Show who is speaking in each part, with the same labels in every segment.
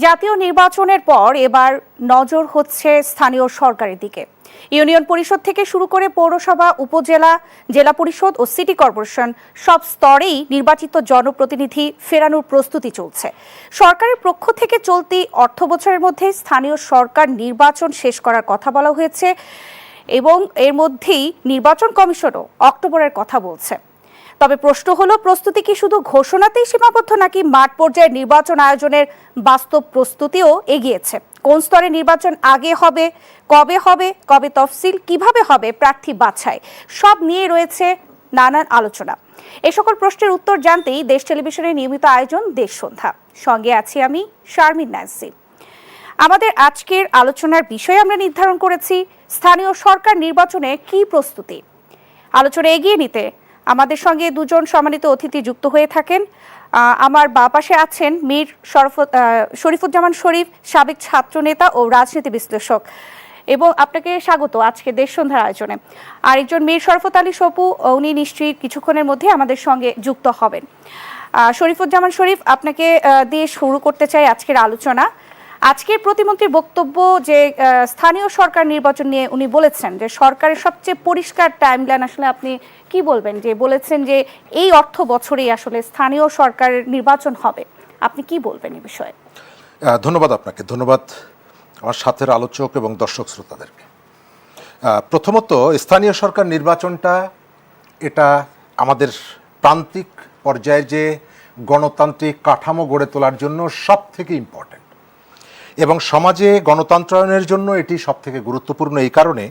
Speaker 1: জাতীয় নির্বাচনের পর এবার নজর হচ্ছে স্থানীয় সরকারের দিকে। ইউনিয়ন পরিষদ থেকে শুরু করে পৌরসভা, উপজেলা, জেলা পরিষদ ও সিটি কর্পোরেশন সব স্তরেই নির্বাচিত জনপ্রতিনিধি ফেরানোর প্রস্তুতি চলছে। সরকারের পক্ষ থেকে চলতি অর্থবছরের মধ্যে স্থানীয় সরকার নির্বাচন শেষ করার কথা বলা হয়েছে এবং এর মধ্যেই নির্বাচন কমিশনও অক্টোবরের কথা বলছে। তবে প্রশ্ন হলো, প্রস্তুতি কি শুধু ঘোষণাতেই সীমাবদ্ধ নাকি মাঠ পর্যায়ে নির্বাচন আয়োজনের বাস্তব প্রস্তুতিও এগিয়েছে? কোন স্তরে নির্বাচন আগে হবে, কবে তফসিল, কিভাবে হবে প্রার্থী বাছাই, সব নিয়ে রয়েছে নানান আলোচনা। এই সকল প্রশ্নের উত্তর জানতেই দেশ টেলিভিশনের নিয়মিত আয়োজন দেশ সন্ধ্যা। সঙ্গে আছি আমি শারমিন নান্সি। আমাদের আজকের আলোচনার বিষয় আমরা নির্ধারণ করেছি স্থানীয় সরকার নির্বাচনে কি প্রস্তুতি। আলোচনা এগিয়ে নিতে আমাদের সঙ্গে দুজন সম্মানিত অতিথি যুক্ত হয়ে থাকেন। আমার বাঁ পাশে আছেন মীর শরীফুজ্জামান শরীফ, সাবেক ছাত্রনেতা ও রাজনীতি বিশ্লেষক, এবং আপনাকে স্বাগত আজকে দেশ সন্ধ্যার আয়োজনে। আরেকজন মীর শরফত আলী সপু, উনি নিশ্চয়ই কিছুক্ষণের মধ্যে আমাদের সঙ্গে যুক্ত হবেন। শরীফুজ্জামান শরীফ, আপনাকে দিয়ে শুরু করতে চাই আজকের আলোচনা। আজকের প্রতিমন্ত্রীর বক্তব্য যে স্থানীয় সরকার নির্বাচন নিয়ে উনি বলেছেন যে সরকারের সবচেয়ে পরিষ্কার টাইমলাইন, আসলে আপনি কি বলবেন? যে বলেছেন যে এই অর্থ বছরেই আসলে স্থানীয় সরকারের নির্বাচন হবে, আপনি কি বলবেন এই বিষয়ে?
Speaker 2: ধন্যবাদ আপনাকে, ধন্যবাদ আমার সাথের আলোচক এবং দর্শক শ্রোতাদেরকে। প্রথমত, স্থানীয় সরকার নির্বাচনটা এটা আমাদের প্রান্তিক পর্যায়ে যে গণতান্ত্রিক কাঠামো গড়ে তোলার জন্য সব থেকে ইম্পর্টেন্ট, এবং সমাজে গণতন্ত্রায়নের জন্য এটি সবথেকে গুরুত্বপূর্ণ এই কারণে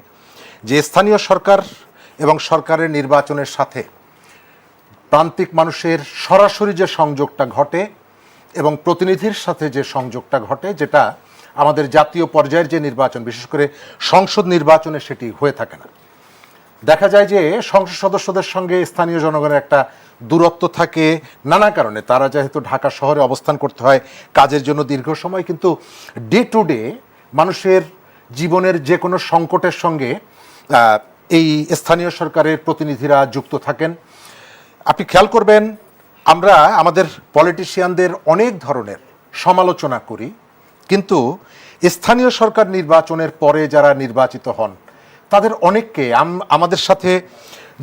Speaker 2: যে স্থানীয় সরকার এবং সরকারের নির্বাচনের সাথে প্রান্তিক মানুষের সরাসরি যে সংযোগটা ঘটে এবং প্রতিনিধির সাথে যে সংযোগটা ঘটে, যেটা আমাদের জাতীয় পর্যায়ের যে নির্বাচন, বিশেষ করে সংসদ নির্বাচনে সেটি হয়ে থাকে না। দেখা যায় যে সংসদ সদস্যদের সঙ্গে স্থানীয় জনগণের একটা দূরত্ব থাকে নানা কারণে। তারা যেহেতু ঢাকা শহরে অবস্থান করতে হয় কাজের জন্য দীর্ঘ সময়, কিন্তু ডে টু ডে মানুষের জীবনের যে কোনো সংকটের সঙ্গে এই স্থানীয় সরকারের প্রতিনিধিরা যুক্ত থাকেন। আপনি খেয়াল করবেন, আমরা আমাদের পলিটিশিয়ানদের অনেক ধরনের সমালোচনা করি, কিন্তু স্থানীয় সরকার নির্বাচনের পরে যারা নির্বাচিত হন তাদের অনেককে আমাদের সাথে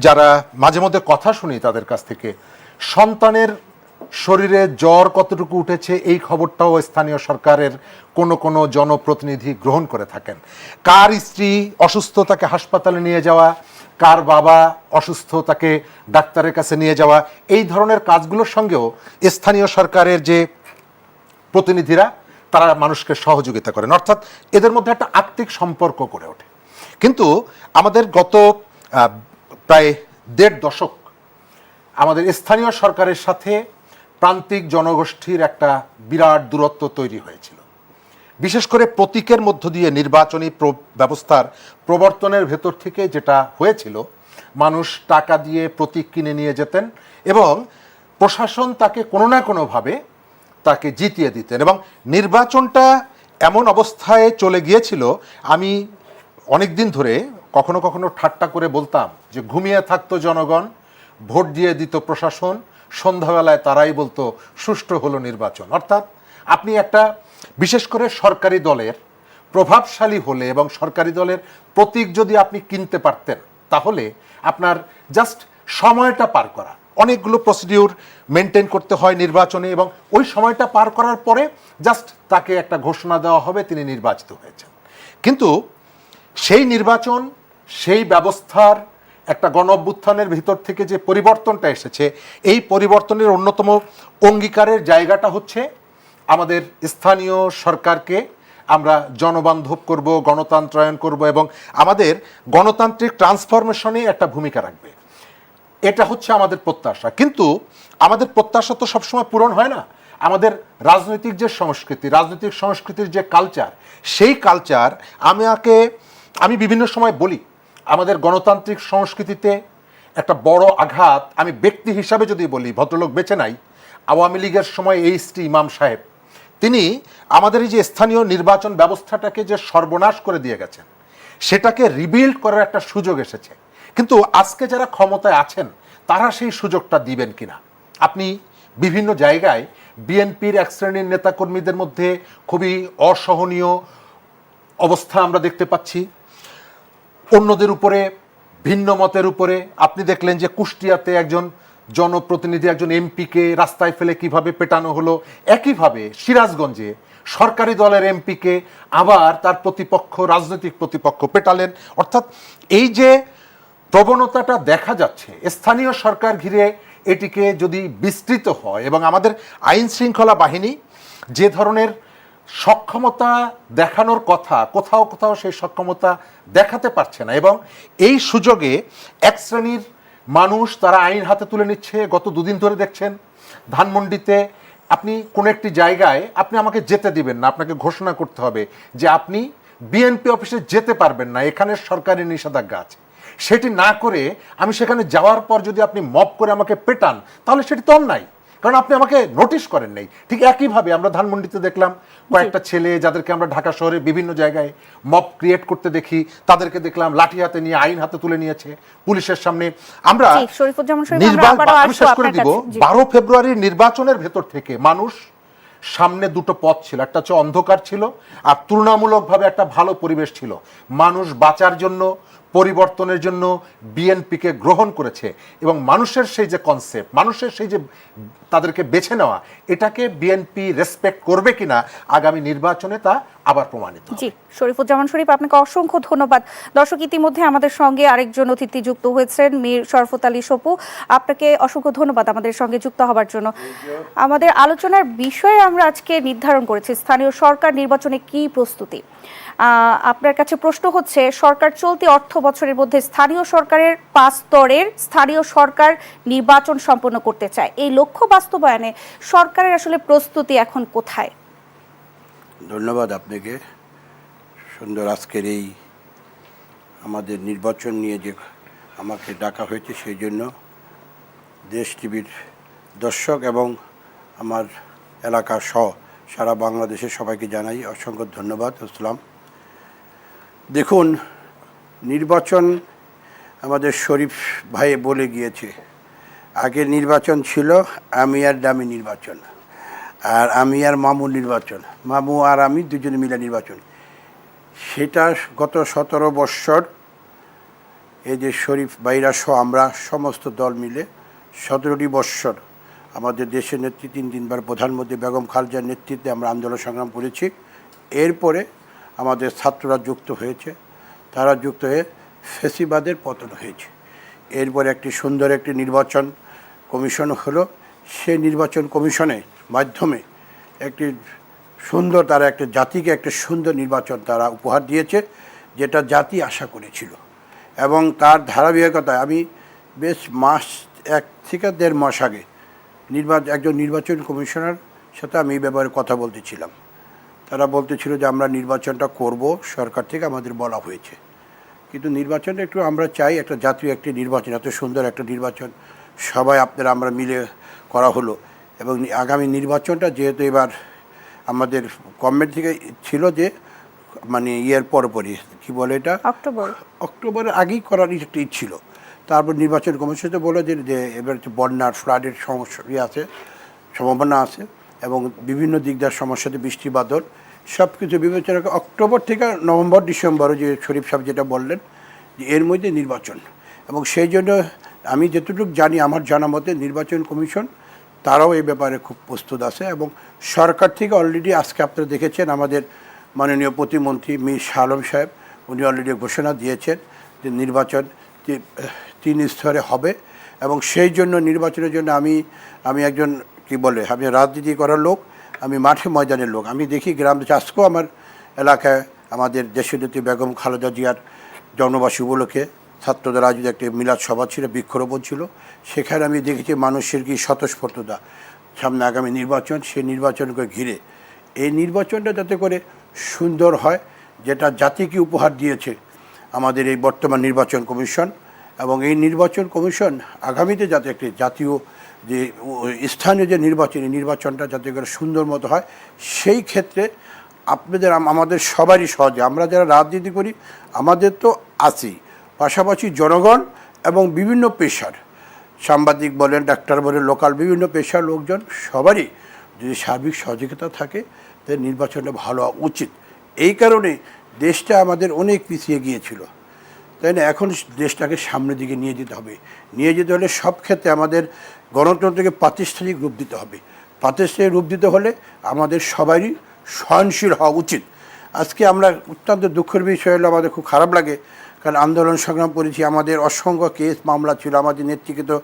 Speaker 2: যারা মাঝে মধ্যে কথা শুনি তাদের কাছ থেকে, সন্তানের শরীরে জ্বর কতটুকু উঠেছে এই খবরটাও স্থানীয় সরকারের কোনো জনপ্রতিনিধি গ্রহণ করে থাকেন। কার স্ত্রী অসুস্থ তাকে হাসপাতালে নিয়ে যাওয়া, কার বাবা অসুস্থ তাকে ডাক্তারের কাছে নিয়ে যাওয়া, এই ধরনের কাজগুলোর সঙ্গেও স্থানীয় সরকারের যে প্রতিনিধিরা তারা মানুষকে সহযোগিতা করেন, অর্থাৎ এদের মধ্যে একটা আত্মিক সম্পর্ক গড়ে ওঠে। কিন্তু আমাদের গত প্রায় ১.৫ দশক আমাদের স্থানীয় সরকারের সাথে প্রান্তিক জনগোষ্ঠীর একটা বিরাট দূরত্ব তৈরি হয়েছিল। বিশেষ করে প্রতীকের মধ্য দিয়ে নির্বাচনী ব্যবস্থার প্রবর্তনের ভেতর থেকে যেটা হয়েছিল, মানুষ টাকা দিয়ে প্রতীক কিনে নিয়ে যেতেন এবং প্রশাসন তাকে কোনো না কোনোভাবে তাকে জিতিয়ে দিতেন, এবং নির্বাচনটা এমন অবস্থায় চলে গিয়েছিল, আমি অনেক দিন ধরে কখনো কখনো ঠাট্টা করে বলতাম যে ঘুমিয়ে থাকতো জনগণ, ভোট দিয়ে দিত প্রশাসন, সন্ধ্যাবেলায় তারাই বলতো সুষ্ঠু হলো নির্বাচন। অর্থাৎ আপনি একটা বিশেষ করে সরকারি দলের প্রভাবশালী হলে এবং সরকারি দলের প্রতীক যদি আপনি কিনতে পারতেন, তাহলে আপনার জাস্ট সময়টা পার করা, অনেকগুলো প্রসিডিউর মেনটেন করতে হয় নির্বাচনে, এবং ওই সময়টা পার করার পরে জাস্ট তাকে একটা ঘোষণা দেওয়া হবে তিনি নির্বাচিত হয়েছেন। কিন্তু সেই নির্বাচন, সেই ব্যবস্থার একটা গণ অভ্যুত্থানের ভিতর থেকে যে পরিবর্তনটা এসেছে, এই পরিবর্তনের অন্যতম অঙ্গীকারের জায়গাটা হচ্ছে আমাদের স্থানীয় সরকারকে আমরা জনবান্ধব করব, গণতন্ত্রায়ন করব এবং আমাদের গণতান্ত্রিক ট্রান্সফরমেশনে একটা ভূমিকা রাখবে। এটা হচ্ছে আমাদের প্রত্যাশা। কিন্তু আমাদের প্রত্যাশা তো সবসময় পূরণ হয় না। আমাদের রাজনৈতিক যে সংস্কৃতি, রাজনৈতিক সংস্কৃতির যে কালচার, সেই কালচার আমি বিভিন্ন সময় বলি, আমাদের গণতান্ত্রিক সংস্কৃতিতে একটা বড় আঘাত, আমি ব্যক্তি হিসাবে যদি বলি, ভদ্রলোক বেঁচে নাই, আওয়ামী লীগের সময় এইচটি ইমাম সাহেব, তিনি আমাদের এই যে স্থানীয় নির্বাচন ব্যবস্থাটাকে যে সর্বনাশ করে দিয়ে গেছেন, সেটাকে রিবিল্ড করার একটা সুযোগ এসেছে। কিন্তু আজকে যারা ক্ষমতায় আছেন তারা সেই সুযোগটা দিবেন কিনা, আপনি বিভিন্ন জায়গায় বিএনপির এক শ্রেণীর নেতাকর্মীদের মধ্যে খুবই অসহনীয় অবস্থা আমরা দেখতে পাচ্ছি, অন্যদের উপরে, ভিন্ন মতের উপরে। আপনি দেখলেন যে কুষ্টিয়াতে একজন জনপ্রতিনিধি, একজন এমপিকে রাস্তায় ফেলে কিভাবে পেটানো হলো। একইভাবে সিরাজগঞ্জে সরকারি দলের এমপিকে আবার তার প্রতিপক্ষ, রাজনৈতিক প্রতিপক্ষ পেটালেন। অর্থাৎ এই যে প্রবণতাটা দেখা যাচ্ছে, স্থানীয় সরকার ঘিরে এটিকে যদি বিস্তৃত হয় এবং আমাদের আইন শৃঙ্খলা বাহিনী যে ধরনের সক্ষমতা দেখানোর কথা, কোথাও কোথাও সেই সক্ষমতা দেখাতে পারছে না, এবং এই সুযোগে এক শ্রেণীর মানুষ তারা আইন হাতে তুলে নিচ্ছে। গত দুদিন ধরে দেখছেন ধানমন্ডিতে আপনি কোন একটি জায়গায় আপনি আমাকে যেতে দিবেন না, আপনাকে ঘোষণা করতে হবে যে আপনি বিএনপি অফিসে যেতে পারবেন না, এখানে সরকারি নিষেধাজ্ঞা আছে। সেটি না করে আমি সেখানে যাওয়ার পর যদি আপনি মব করে আমাকে পেটান, তাহলে সেটি তো অন্যায়, কারণ আপনি আমাকে নোটিশ করেন নাই। ঠিক একইভাবে আমরা ধানমন্ডিতে দেখলাম কয়েকটা ছেলে যাদেরকে আমরা ঢাকা শহরে বিভিন্ন জায়গায় মব ক্রিয়েট করতে দেখি, তাদেরকে দেখলাম লাঠি হাতে নিয়ে আইন হাতে তুলে নিয়েছে পুলিশের সামনে। আমরা আমি শেষ করে দিব, 12 ফেব্রুয়ারির নির্বাচনের ভেতর থেকে মানুষ সামনে দুটো পথ ছিল, একটা হচ্ছে অন্ধকার ছিল, আর তুলনামূলকভাবে একটা ভালো পরিবেশ ছিল। মানুষ বাঁচার জন্য, পরিবর্তনের জন্য বিএনপিকে গ্রহণ করেছে, এবং মানুষের সেই যে কনসেপ্ট, মানুষের সেই যে তাদেরকে বেছে নেওয়া, এটাকে বিএনপি রেসপেক্ট করবে কিনা আগামী নির্বাচনে তা আবার প্রমাণিত।
Speaker 1: জি, শরীফুজ্জামান শরীফ, আপনাকে অসংখ্য ধন্যবাদ। দর্শক, ইতিমধ্যে আমাদের সঙ্গে আরেকজন অতিথি যুক্ত হয়েছেন, মীর শরফত আলী সপু। আপনাকে অসংখ্য ধন্যবাদ আমাদের সঙ্গে যুক্ত হবার জন্য। আমাদের আলোচনার বিষয়ে আমরা আজকে নির্ধারণ করেছি স্থানীয় সরকার নির্বাচনে কি প্রস্তুতি। আপনার কাছে প্রশ্ন হচ্ছে, সরকার চলতি অর্থ বছরের মধ্যে স্থানীয় সরকারের 5 স্তরের স্থানীয় সরকার নির্বাচন সম্পন্ন করতে চায়। এই লক্ষ্য বাস্তবায়নে সরকারের আসলে প্রস্তুতি এখন কোথায়?
Speaker 3: ধন্যবাদ আপনাকে। সুন্দর আজকের এই আমাদের নির্বাচন নিয়ে যে আমাকে ডাকা হয়েছে, সেই জন্য দেশ টিভির দর্শক এবং আমার এলাকার সহ সারা বাংলাদেশের সবাইকে জানাই অসংখ্য ধন্যবাদ। আসসালাম। দেখুন, নির্বাচন আমাদের শরীফ ভাই বলে গিয়েছে, আগের নির্বাচন ছিল আমি আর দামি নির্বাচন, আর আমি আর মামু নির্বাচন, মামু আর আমি দুজনে মিলে নির্বাচন। সেটা গত 17 বৎসর এই যে শরীফ ভাইরা সহ আমরা সমস্ত দল মিলে 17টি বৎসর আমাদের দেশের নেতৃত্বে 3বার প্রধানমন্ত্রী বেগম খালেদার নেতৃত্বে আমরা আন্দোলন সংগ্রাম করেছি। এরপরে আমাদের ছাত্ররা যুক্ত হয়েছে, তারা যুক্ত হয়ে ফ্যাসিবাদের পতন হয়েছে। এরপরে একটি সুন্দর একটি নির্বাচন কমিশন হলো। সেই নির্বাচন কমিশনের মাধ্যমে একটি সুন্দর, তারা একটা জাতিকে একটা সুন্দর নির্বাচন তারা উপহার দিয়েছে, যেটা জাতি আশা করেছিল। এবং তার ধারাবাহিকতায় আমি বেশ মাস 1 থেকে 1.5 মাস আগে একজন নির্বাচন কমিশনার সাথে আমি এই ব্যাপারে কথা বলতেছিলাম। তারা বলতেছিল যে আমরা নির্বাচনটা করব, সরকার থেকে আমাদের বলা হয়েছে, কিন্তু নির্বাচনটা একটু আমরা চাই, একটা জাতীয় একটি নির্বাচন, এত সুন্দর একটা নির্বাচন সবাই আপনারা আমরা মিলে করা হলো। এবং আগামী নির্বাচনটা যেহেতু এবার আমাদের গভর্নমেন্ট থেকে ছিল যে মানে পরপরই কী বলে এটা অক্টোবরের আগেই করার একটা ছিল। তারপর নির্বাচন কমিশন বলে যে এবার বন্যার ফ্লাডের সমস্যা আছে, সম্ভাবনা আছে, এবং বিভিন্ন দিক দিয়ে সমস্যাতে বৃষ্টি বাদল সব কিছু বিবেচনা করে অক্টোবর থেকে নভেম্বর ডিসেম্বরে যে শরীফ সাহেব যেটা বললেন যে এর মধ্যে নির্বাচন। এবং সেই জন্য আমি যতটুকু জানি, আমার জানা মতে নির্বাচন কমিশন তারাও এই ব্যাপারে খুব প্রস্তুত আছে। এবং সরকার থেকে অলরেডি আজকে আপনারা দেখেছেন আমাদের মাননীয় প্রতিমন্ত্রী মীর শাহ আলম সাহেব, উনি অলরেডি ঘোষণা দিয়েছেন যে নির্বাচন 3 স্তরে হবে। এবং সেই জন্য নির্বাচনের জন্য আমি একজন আমি রাজনীতি করার লোক, আমি মাঠে ময়দানের লোক। আমি দেখি গ্রাম আজকেও আমার এলাকায় আমাদের দেশনেত্রী বেগম খালেদা জিয়ার জন্মবার্ষিকী উপলক্ষে ছাত্রদের আজ একটা মিলাদ সভা ছিল, বৃক্ষরোপণ ছিল। সেখানে আমি দেখেছি মানুষের কি স্বতঃস্ফূর্ততা, সামনে আগামী নির্বাচন, সেই নির্বাচনকে ঘিরে এই নির্বাচনটা যাতে করে সুন্দর হয়, যেটা জাতিকে উপহার দিয়েছে আমাদের এই বর্তমান নির্বাচন কমিশন। এবং এই নির্বাচন কমিশন আগামীতে যাতে একটি জাতীয় যে স্থানীয় যে নির্বাচনটা যাতে করে সুন্দর মতো হয়, সেই ক্ষেত্রে আমাদের সবারই সহজে, আমরা যারা রাজনীতি করি আমাদের তো আছেই, পাশাপাশি জনগণ এবং বিভিন্ন পেশার সাংবাদিক বলেন, ডাক্তার বলেন, লোকাল বিভিন্ন পেশার লোকজন সবারই যদি সার্বিক সহযোগিতা থাকে তাহলে নির্বাচনটা ভালো হওয়া উচিত। এই কারণে দেশটা আমাদের অনেক পিছিয়ে গিয়েছিল, তাই না? এখন দেশটাকে সামনের দিকে নিয়ে যেতে হবে। নিয়ে যেতে হলে সব ক্ষেত্রে আমাদের গণতন্ত্রকে প্রাতিষ্ঠানিক রূপ দিতে হবে। প্রাতিষ্ঠানিক রূপ দিতে হলে আমাদের সবারই সহনশীল হওয়া উচিত। আজকে আমরা অত্যন্ত দুঃখের বিষয় হলো, আমাদের খুব খারাপ লাগে, কারণ আন্দোলন সংগ্রাম করেছি, আমাদের অসংখ্য কেস মামলা ছিল, আমাদের নেত্রীকে তো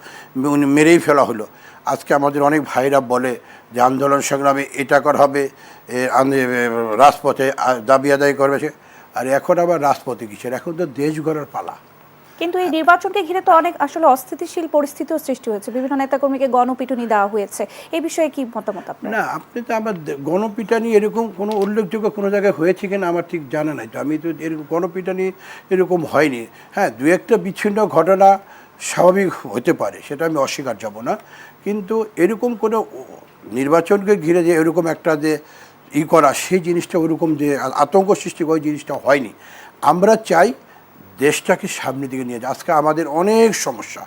Speaker 3: মেরেই ফেলা হলো। আজকে আমাদের অনেক ভাইরা বলে যে আন্দোলন সংগ্রামে এটা করা হবে, রাজপথে দাবি আদায় করবে, আর এখন আবার রাজপথে কিসের? এখন তো দেশ গড়ার পালা।
Speaker 1: কিন্তু এই নির্বাচনকে ঘিরে তো অনেক আসলে অস্থিতিশীল পরিস্থিতিও সৃষ্টি হয়েছে, বিভিন্ন নেতাকর্মীকে গণপিটুনি দেওয়া হয়েছে, এই বিষয়ে কি মতামত আপনার?
Speaker 3: না, আপনি তো আমার গণপিটানি এরকম কোনো উল্লেখযোগ্য কোনো জায়গায় হয়েছে কিনা আমার ঠিক জানা নাই, তো আমি তো এরকম গণপিটানি এরকম হয়নি। হ্যাঁ, দু একটা বিচ্ছিন্ন ঘটনা স্বাভাবিক হতে পারে, সেটা আমি অস্বীকার যাব না, কিন্তু এরকম কোনো নির্বাচনকে ঘিরে যে এরকম একটা যে করা, সেই জিনিসটা ওরকম যে আতঙ্ক সৃষ্টি ওই জিনিসটা হয়নি। আমরা চাই দেশটাকে সামনের দিকে নিয়ে যায়। আজকে আমাদের অনেক সমস্যা,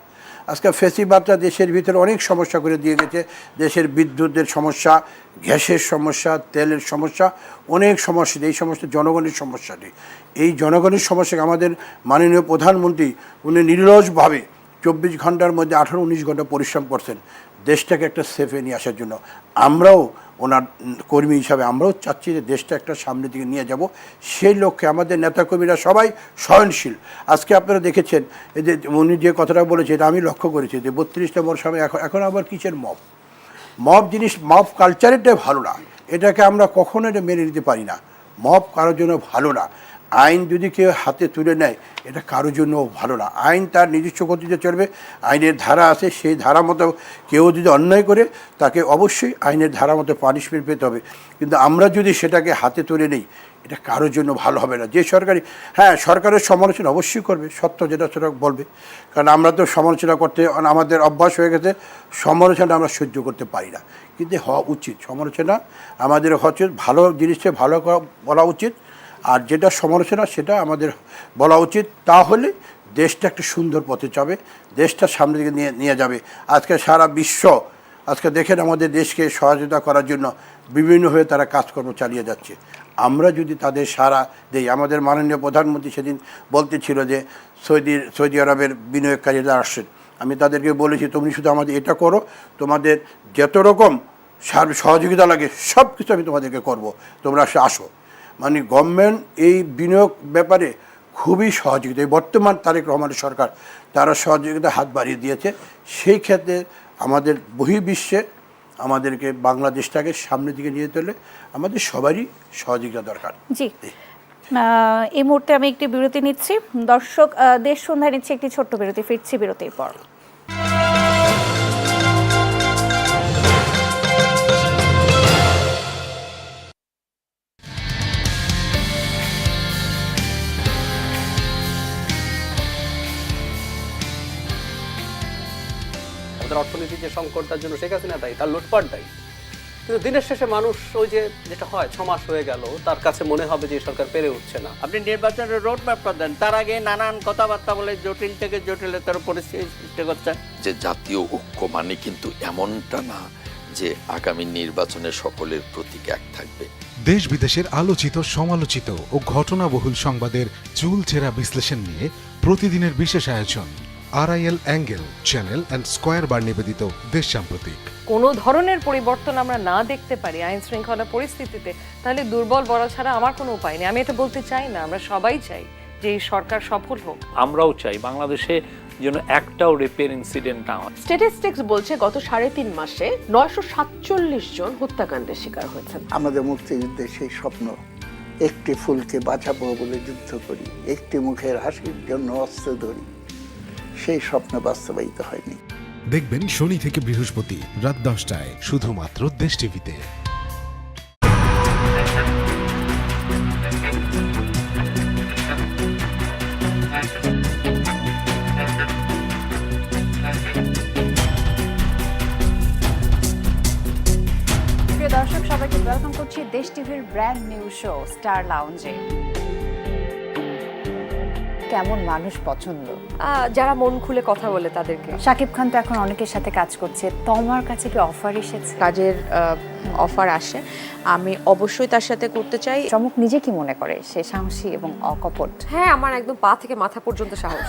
Speaker 3: আজকে ফেসিবাদটা দেশের ভিতরে অনেক সমস্যা করে দিয়ে গেছে। দেশের বিদ্যুতের সমস্যা, গ্যাসের সমস্যা, তেলের সমস্যা, অনেক সমস্যা। এই সমস্ত জনগণের সমস্যাটি, এই জনগণের সমস্যাকে আমাদের মাননীয় প্রধানমন্ত্রী উনি নিরলসভাবে 24 ঘন্টার মধ্যে 18-19 ঘন্টা পরিশ্রম করছেন দেশটাকে একটা সেফে নিয়ে আসার জন্য। আমরাও ওনার কর্মী হিসাবে আমরাও চাচ্ছি যে দেশটা একটা সামনের দিকে নিয়ে যাব। সেই লক্ষ্যে আমাদের নেতাকর্মীরা সবাই সহনশীল। আজকে আপনারা দেখেছেন এই যে উনি যে কথাটা বলেছে, এটা আমি লক্ষ্য করেছি যে 32 নম্বর সময় এখন আবার কিসের মব জিনিস, মব কালচারেরটাই ভালো না, এটাকে আমরা কখনো এটা মেনে নিতে পারি না। মব কারোর জন্য ভালো না। আইন যদি কেউ হাতে তুলে নেয় এটা কারোর জন্য ভালো না। আইন তার নিজস্ব গতিতে চলবে, আইনের ধারা আছে, সেই ধারা মতো কেউ যদি অন্যায় করে তাকে অবশ্যই আইনের ধারা মতো পানিশমেন্ট পেতে হবে। কিন্তু আমরা যদি সেটাকে হাতে তুলে নিই এটা কারোর জন্য ভালো হবে না। যে সরকারি, হ্যাঁ, সরকারের সমালোচনা অবশ্যই করবে, সত্য যেটা সেটা বলবে, কারণ আমরা তো সমালোচনা করতে আমাদের অভ্যাস হয়ে গেছে, সমালোচনা আমরা সহ্য করতে পারি না, কিন্তু হওয়া উচিত সমালোচনা আমাদের হচ্ছে ভালো জিনিসটা ভালো বলা উচিত, আর যেটা সমালোচনা সেটা আমাদের বলা উচিত। তাহলে দেশটা একটা সুন্দর পথে যাবে, দেশটা সামনের দিকে নিয়ে যাবে। আজকে সারা বিশ্ব আজকে দেখেন আমাদের দেশকে সহযোগিতা করার জন্য বিভিন্নভাবে তারা কাজকর্ম চালিয়ে যাচ্ছে। আমরা যদি তাদের সাড়া দেই, আমাদের মাননীয় প্রধানমন্ত্রী সেদিন বলতেছিল যে সৌদি আরবের বিনিয়োগকারীরা আসছেন, আমি তাদেরকে বলেছি তুমি শুধু আমাদের এটা করো, তোমাদের যত রকম সহযোগিতা লাগে সব কিছু আমি তোমাদেরকে করব, তোমরা আসো। মানে গভর্নমেন্ট এই বিনিয়োগ ব্যাপারে খুবই সহযোগিতা, এই বর্তমান তারেক রহমানের সরকার তারা সহযোগিতা হাত বাড়িয়ে দিয়েছে। সেই ক্ষেত্রে আমাদের বহির্বিশ্বে আমাদেরকে বাংলাদেশটাকে সামনের দিকে নিয়ে যেতে হলে আমাদের সবারই সহযোগিতা দরকার।
Speaker 1: জি, এই মুহূর্তে আমি একটি বিরতি নিচ্ছি। দর্শক, দেশ সন্ধ্যায় নিচ্ছে একটি ছোট্ট বিরতি, ফিরছি বিরতির পর।
Speaker 4: অর্থনীতির যে সংকট, তার জন্য শেখ হাসিনা দায়ী, তার লুটপাট দায়ী। কিন্তু দিনের শেষে মানুষ ওই যে যেটা হয় 6 মাস হয়ে গেল, তার কাছে মনে হবে যে সরকার পেরে উঠছে না।
Speaker 5: আপনি নির্বাচনের রোড ম্যাপটা দেন, তার আগে নানান কথাবার্তা বলে জটিল থেকে জটিলতর পরিস্থিতি সৃষ্টি করছে।
Speaker 6: যে জাতীয় ঐক্য মানে কিন্তু এমনটা না যে আগামী নির্বাচনে সকলের প্রতীক এক থাকবে।
Speaker 7: দেশ বিদেশের আলোচিত, সমালোচিত ও ঘটনাবহুল সংবাদের চুলচেরা বিশ্লেষণ নিয়ে প্রতিদিনের বিশেষ আয়োজন RIL angle channel and square bar নিবেদিত দেশ সাম্প্রতিক।
Speaker 8: কোনো ধরনের পরিবর্তন আমরা না দেখতে পারি আইন শৃঙ্খলা পরিস্থিতিতে, তাহলে দুর্বল বলা ছাড়া আমার কোনো উপায় নেই। আমি এটা বলতে চাই না, আমরা সবাই চাই যে এই সরকার সফল হোক।
Speaker 9: আমরাও চাই বাংলাদেশে যেন একটাও রেপের ইনসিডেন্ট না হয়।
Speaker 10: স্ট্যাটিস্টিক্স বলছে গত 3.5 মাসে 947 জন হত্যাকাণ্ডের শিকার হয়েছেন।
Speaker 11: আমাদের মুক্তিযুদ্ধের সেই স্বপ্ন, একটি ফুলকে বাঁচাবো বলে যুদ্ধ করি, একটি মুখের হাসির জন্য অস্ত্র ধরি, সেই স্বপ্ন বাস্তবায়িত হয়নি।
Speaker 7: দেখবেন শনি থেকে বৃহস্পতি রাত 10টায় শুধুমাত্র দেশ টিভিতে।
Speaker 1: প্রিয় দর্শক, সবাইকে ওয়েলকাম করছি দেশ টিভির ব্র্যান্ড নিউ শো স্টার লাউঞ্জে। কেমন মানুষ পছন্দ?
Speaker 8: যারা মন খুলে কথা বলে তাদেরকে।
Speaker 1: শাকিব খান তো এখন অনেকের সাথে কাজ করছে, তোমার কাছে কি অফার এসেছে?
Speaker 10: কাজের অফার আসে, আমি অবশ্যই তার সাথে করতে চাই।
Speaker 1: চমক নিজে কি মনে করে সে সাহসী এবং অকপট?
Speaker 8: হ্যাঁ, আমার একদম পা থেকে মাথা পর্যন্ত সাহস।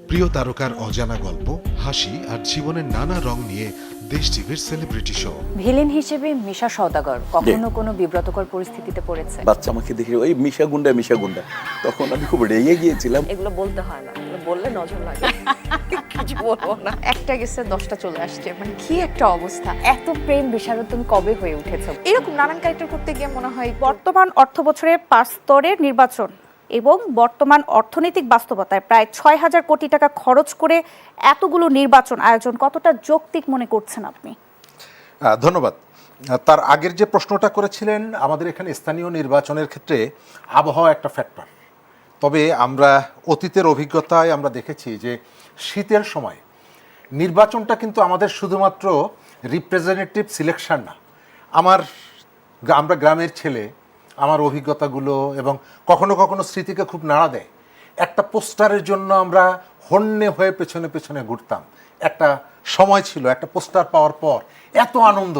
Speaker 7: প্রিয় তারকার অজানা গল্প, হাসি আর জীবনের নানা রং নিয়ে দেশ টিভির সেলিব্রিটি শো।
Speaker 1: ভিলেন হিসেবে মিশা সওদাগর কখনো কোনো বিব্রতকর পরিস্থিতিতে পড়েছে?
Speaker 5: বাচ্চা আমাকে দেখে ওই মিশা গুন্ডা তখন আমি খুব রেগে গিয়েছিলাম।
Speaker 10: এগুলো বলতে হয় না, এগুলো বললে নজর লাগে। কিছু বলবো না। একটা গেছে 10টা চলে আসছে, মানে কি একটা অবস্থা।
Speaker 1: এত প্রেম বিশারদ তুমি কবে হয়ে উঠেছো?
Speaker 10: এরকম নানান ক্যারেক্টার করতে গিয়ে মনে হয়
Speaker 1: বর্তমান অর্থ বছরে 5 স্তরের নির্বাচন এবং বর্তমান অর্থনৈতিক বাস্তবতায় প্রায় 6,000 কোটি টাকা খরচ করে এতগুলো নির্বাচন আয়োজন কতটা যৌক্তিক মনে করছেন আপনি?
Speaker 2: ধন্যবাদ। তার আগের যে প্রশ্নটা করেছিলেন, আমাদের এখানে স্থানীয় নির্বাচনের ক্ষেত্রে আবহাওয়া একটা ফ্যাক্টর। তবে আমরা অতীতের অভিজ্ঞতায় আমরা দেখেছি যে শীতের সময় নির্বাচনটা কিন্তু আমাদের শুধুমাত্র রিপ্রেজেন্টেটিভ সিলেকশন না। আমরা গ্রামের ছেলে, আমার অভিজ্ঞতাগুলো এবং কখনো কখনো স্মৃতিকে খুব নাড়া দেয়। একটা পোস্টারের জন্য আমরা হন্যে হয়ে পেছনে পেছনে ঘুরতাম। একটা সময় ছিল, একটা পোস্টার পাওয়ার পর এত আনন্দ।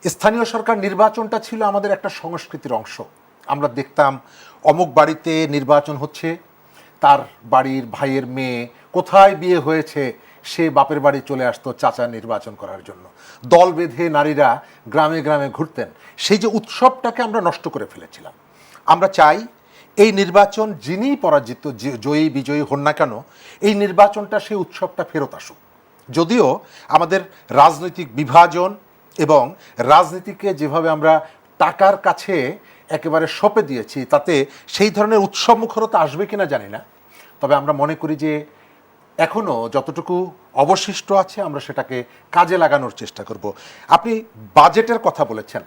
Speaker 2: স্থানীয় সরকার নির্বাচনটা ছিল আমাদের একটা সংস্কৃতির অংশ। আমরা দেখতাম অমুক বাড়িতে নির্বাচন হচ্ছে, তার বাড়ির ভাইয়ের মেয়ে কোথায় বিয়ে হয়েছে, সে বাপের বাড়ি চলে আসতো চাচা নির্বাচন করার জন্য। দল বেঁধে নারীরা গ্রামে গ্রামে ঘুরতেন। সেই যে উৎসবটাকে আমরা নষ্ট করে ফেলেছিলাম। আমরা চাই এই নির্বাচন যিনি পরাজিত, জয়ী বিজয়ী হন না কেন, এই নির্বাচনটা সেই উৎসবটা ফেরত আসুক। যদিও আমাদের রাজনৈতিক বিভাজন এবং রাজনীতিকে যেভাবে আমরা টাকার কাছে একেবারে সঁপে দিয়েছি, তাতে সেই ধরনের উৎসব মুখরতা আসবে কিনা জানি না। তবে আমরা মনে করি যে এখনও যতটুকু অবশিষ্ট আছে আমরা সেটাকে কাজে লাগানোর চেষ্টা করব। আপনি বাজেটের কথা বলেছেন,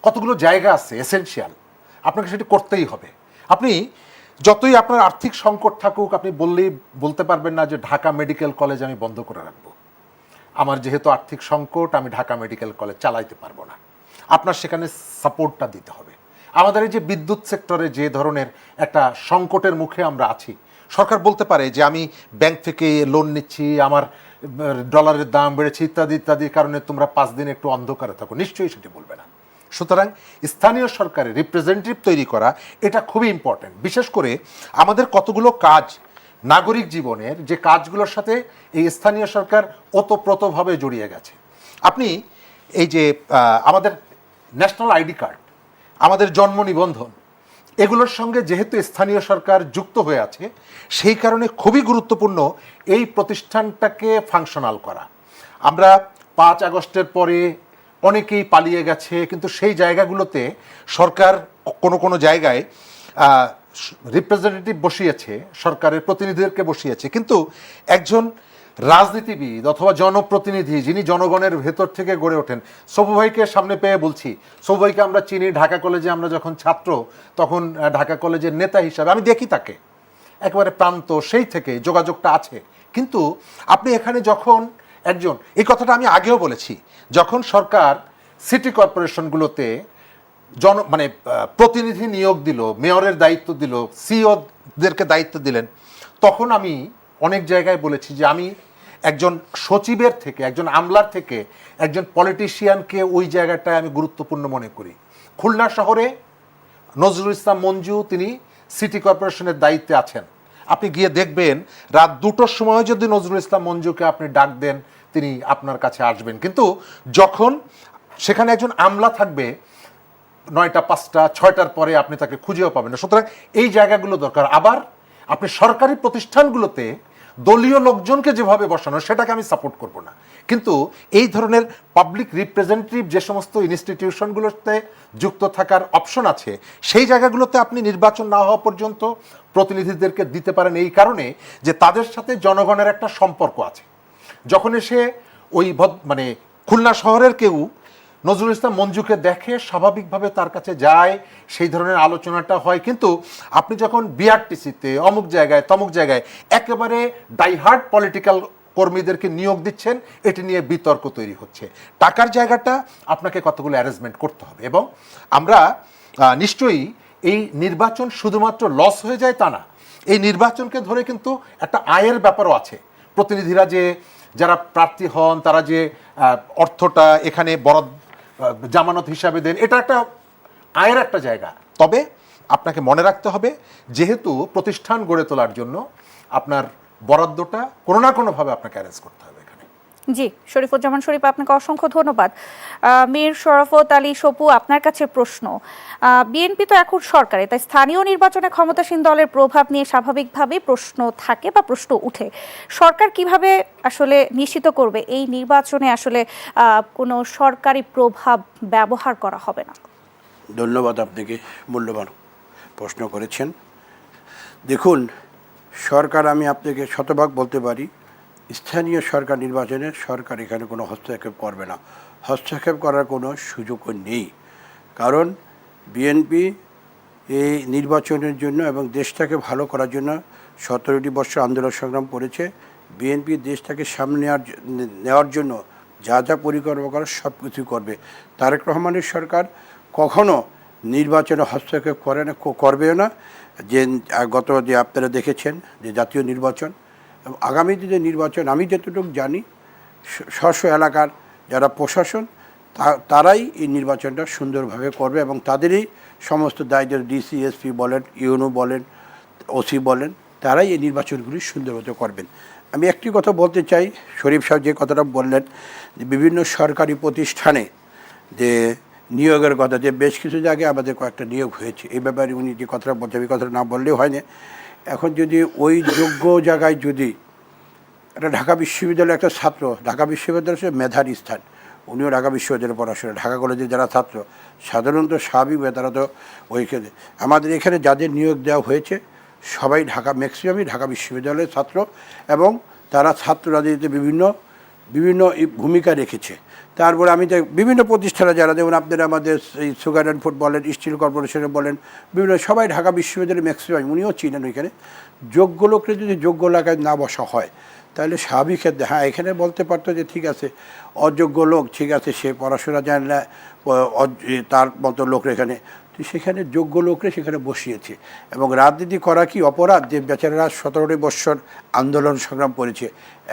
Speaker 2: কতগুলো জায়গা আছে এসেনশিয়াল, আপনাকে সেটি করতেই হবে। আপনি যতই আপনার আর্থিক সংকট থাকুক, আপনি বলতে পারবেন না যে ঢাকা মেডিকেল কলেজ আমি বন্ধ করে রাখবো। আমার যেহেতু আর্থিক সংকট, আমি ঢাকা মেডিকেল কলেজ চালাইতে পারবো না। আপনার সেখানে সাপোর্টটা দিতে হবে। আমাদের এই যে বিদ্যুৎ সেক্টরে যে ধরনের একটা সংকটের মুখে আমরা আছি, সরকার বলতে পারে যে আমি ব্যাংক থেকে লোন নিচ্ছি, আমার ডলারের দাম বেড়েছে ইত্যাদি ইত্যাদির কারণে তোমরা 5 দিন একটু অন্ধকারে থাকো, নিশ্চয়ই সেটি বলবে না। সুতরাং স্থানীয় সরকারের রিপ্রেজেন্টেটিভ তৈরি করা এটা খুবই ইম্পর্টেন্ট। বিশেষ করে আমাদের কতগুলো কাজ নাগরিক জীবনের, যে কাজগুলোর সাথে এই স্থানীয় সরকার ওতপ্রোতভাবে জড়িয়ে গেছে। আপনি এই যে আমাদের ন্যাশনাল আইডি কার্ড, আমাদের জন্ম নিবন্ধন, এগুলোর সঙ্গে যেহেতু স্থানীয় সরকার যুক্ত হয়ে আছে, সেই কারণে খুবই গুরুত্বপূর্ণ এই প্রতিষ্ঠানটাকে ফাংশনাল করা। আমরা 5 আগস্টের পরে অনেকেই পালিয়ে গেছে, কিন্তু সেই জায়গাগুলোতে সরকার কোনো কোনো জায়গায় রিপ্রেজেন্টেটিভ বসিয়েছে, সরকারের প্রতিনিধিদেরকে বসিয়েছে, কিন্তু একজন রাজনীতিবিদ অথবা জনপ্রতিনিধি যিনি জনগণের ভেতর থেকে গড়ে ওঠেন, সবু ভাইকে সামনে পেয়ে বলছি, সবু ভাইকে আমরা চিনি ঢাকা কলেজে, আমরা যখন ছাত্র তখন ঢাকা কলেজের নেতা হিসাবে আমি দেখি তাকে একেবারে প্রান্ত, সেই থেকে যোগাযোগটা আছে। কিন্তু আপনি এখানে যখন একজন, এই কথাটা আমি আগেও বলেছি, যখন সরকার সিটি কর্পোরেশনগুলোতে প্রতিনিধি নিয়োগ দিল, মেয়রের দায়িত্ব দিল, সিইওদেরকে দায়িত্ব দিলেন, তখন আমি অনেক জায়গায় বলেছি যে আমি একজন সচিবের থেকে, একজন আমলার থেকে একজন পলিটিশিয়ানকে ওই জায়গাটায় আমি গুরুত্বপূর্ণ মনে করি। খুলনা শহরে নজরুল ইসলাম মঞ্জু, তিনি সিটি কর্পোরেশনের দায়িত্বে আছেন। আপনি গিয়ে দেখবেন রাত 2টোর সময় যদি নজরুল ইসলাম মঞ্জুকে আপনি ডাক দেন, তিনি আপনার কাছে আসবেন। কিন্তু যখন সেখানে একজন আমলা থাকবে, 9টা 5টা 6টার পরে আপনি তাকে খুঁজেও পাবেন না। সুতরাং এই জায়গাগুলো দরকার। আবার আপনি সরকারি প্রতিষ্ঠানগুলোতে দলীয় লোকজনকে যেভাবে বসানো, সেটাকে আমি সাপোর্ট করব না, কিন্তু এই ধরনের পাবলিক রিপ্রেজেন্টেটিভ যে সমস্ত ইনস্টিটিউশনগুলোতে যুক্ত থাকার অপশন আছে, সেই জায়গাগুলোতে আপনি নির্বাচন না হওয়া পর্যন্ত প্রতিনিধিদেরকে দিতে পারেন, এই কারণে যে তাদের সাথে জনগণের একটা সম্পর্ক আছে। যখন এসে ওই খুলনা শহরের কেউ নজরুল ইসলাম মঞ্জুকে দেখে, স্বাভাবিকভাবে তার কাছে যায়, সেই ধরনের আলোচনাটা হয়। কিন্তু আপনি যখন বিআরটিসিতে অমুক জায়গায় তমুক জায়গায় একেবারে ডাইহার্ড পলিটিক্যাল কর্মীদেরকে নিয়োগ দিচ্ছেন, এটি নিয়ে বিতর্ক তৈরি হচ্ছে। টাকার জায়গাটা আপনাকে কতগুলো অ্যারেঞ্জমেন্ট করতে হবে। এবং আমরা নিশ্চয়ই এই নির্বাচন শুধুমাত্র লস হয়ে যায় তা না, এই নির্বাচনকে ধরে কিন্তু একটা আয়ের ব্যাপারও আছে। প্রতিনিধিরা যে যারা প্রার্থী হন তারা যে অর্থটা এখানে বরাদ্দ জামানত হিসাবে দেন, এটা একটা আয়ের একটা জায়গা। তবে আপনাকে মনে রাখতে হবে, যেহেতু প্রতিষ্ঠান গড়ে তোলার জন্য আপনার বরাদ্দটা কোনো না কোনোভাবে আপনাকে অ্যারেঞ্জ করতে হবে এখানে।
Speaker 1: জি, শরীফুজ্জামান শরীফ, আপনাকে অসংখ্য ধন্যবাদ। মীর শরাফত আলী সপু, আপনার কাছে প্রশ্ন। বিএনপি তো এখন সরকারে, তাই স্থানীয় নির্বাচনে ক্ষমতাসীন দলের প্রভাব নিয়ে স্বাভাবিকভাবেই প্রশ্ন থাকে বা প্রশ্ন উঠে। সরকার কিভাবে আসলে নিশ্চিত করবে এই নির্বাচনে আসলে কোনো সরকারি প্রভাব ব্যবহার করা হবে না?
Speaker 3: ধন্যবাদ, আপনাকে মূল্যবান প্রশ্ন করেছেন। দেখুন, সরকার, আমি আপনাকে শতভাগ বলতে পারি, স্থানীয় সরকার নির্বাচনে সরকার এখানে কোনো হস্তক্ষেপ করবে না, হস্তক্ষেপ করার কোনো সুযোগও নেই। কারণ বিএনপি এই নির্বাচনের জন্য এবং দেশটাকে ভালো করার জন্য 17টি বছর আন্দোলন সংগ্রাম করেছে। বিএনপি দেশটাকে সামনে নেওয়ার জন্য যা যা পরিকল্পনা করার সব কিছুই করবে। তারেক রহমানের সরকার কখনো নির্বাচনে হস্তক্ষেপ করে না, করবেও না। যে গত যে আপনারা দেখেছেন যে জাতীয় নির্বাচন এবং আগামীতে যে নির্বাচন, আমি যতটুকু জানি স্ব এলাকার যারা প্রশাসন তারাই এই নির্বাচনটা সুন্দরভাবে করবে এবং তাদেরই সমস্ত দায়িত্ব, ডিসি, এসপি বলেন, ইউনো বলেন, ওসি বলেন, তারাই এই নির্বাচনগুলি সুন্দরভাবে করবেন। আমি একটি কথা বলতে চাই, শরীফ সাহেব যে কথাটা বললেন যে বিভিন্ন সরকারি প্রতিষ্ঠানে যে নিয়োগের কথা, যে বেশ কিছু জায়গায় আমাদের কয়েকটা নিয়োগ হয়েছে, এই ব্যাপারে উনি যে কথাটা বলছে, এই কথাটা না বললেও হয় না। এখন যদি ওই যোগ্য জায়গায় যদি একটা ঢাকা বিশ্ববিদ্যালয়ের একটা ছাত্র, ঢাকা বিশ্ববিদ্যালয় হচ্ছে মেধার স্থান, উনিও ঢাকা বিশ্ববিদ্যালয়ে পড়াশোনা, ঢাকা কলেজের যারা ছাত্র সাধারণত স্বাভাবিকভাবে তারা তো ওইখানে, আমাদের এখানে যাদের নিয়োগ দেওয়া হয়েছে সবাই ম্যাক্সিমামই ঢাকা বিশ্ববিদ্যালয়ের ছাত্র এবং তারা ছাত্র রাজনীতিতে বিভিন্ন ভূমিকা রেখেছে। তারপরে আমি বিভিন্ন প্রতিষ্ঠানে যারা, যেমন আপনারা আমাদের এই সুগার অ্যান্ড ফুড বলেন, স্টিল কর্পোরেশনে বলেন, বিভিন্ন সবাই ঢাকা বিশ্ববিদ্যালয়ের ম্যাক্সিমাম, উনিও চিনেন। ওইখানে যোগ্য লোককে যদি যোগ্য এলাকায় না বসা হয় তাহলে স্বাভাবিক ক্ষেত্রে, হ্যাঁ এখানে বলতে পারতো যে ঠিক আছে অযোগ্য লোক, ঠিক আছে সে পড়াশোনা জানে না, তার মতো লোকরা এখানে, তো সেখানে যোগ্য লোকরা সেখানে বসিয়েছে। এবং রাজনীতি করা কি অপরাধ? যে বেচারারা 17টি বৎসর আন্দোলন সংগ্রাম করেছে,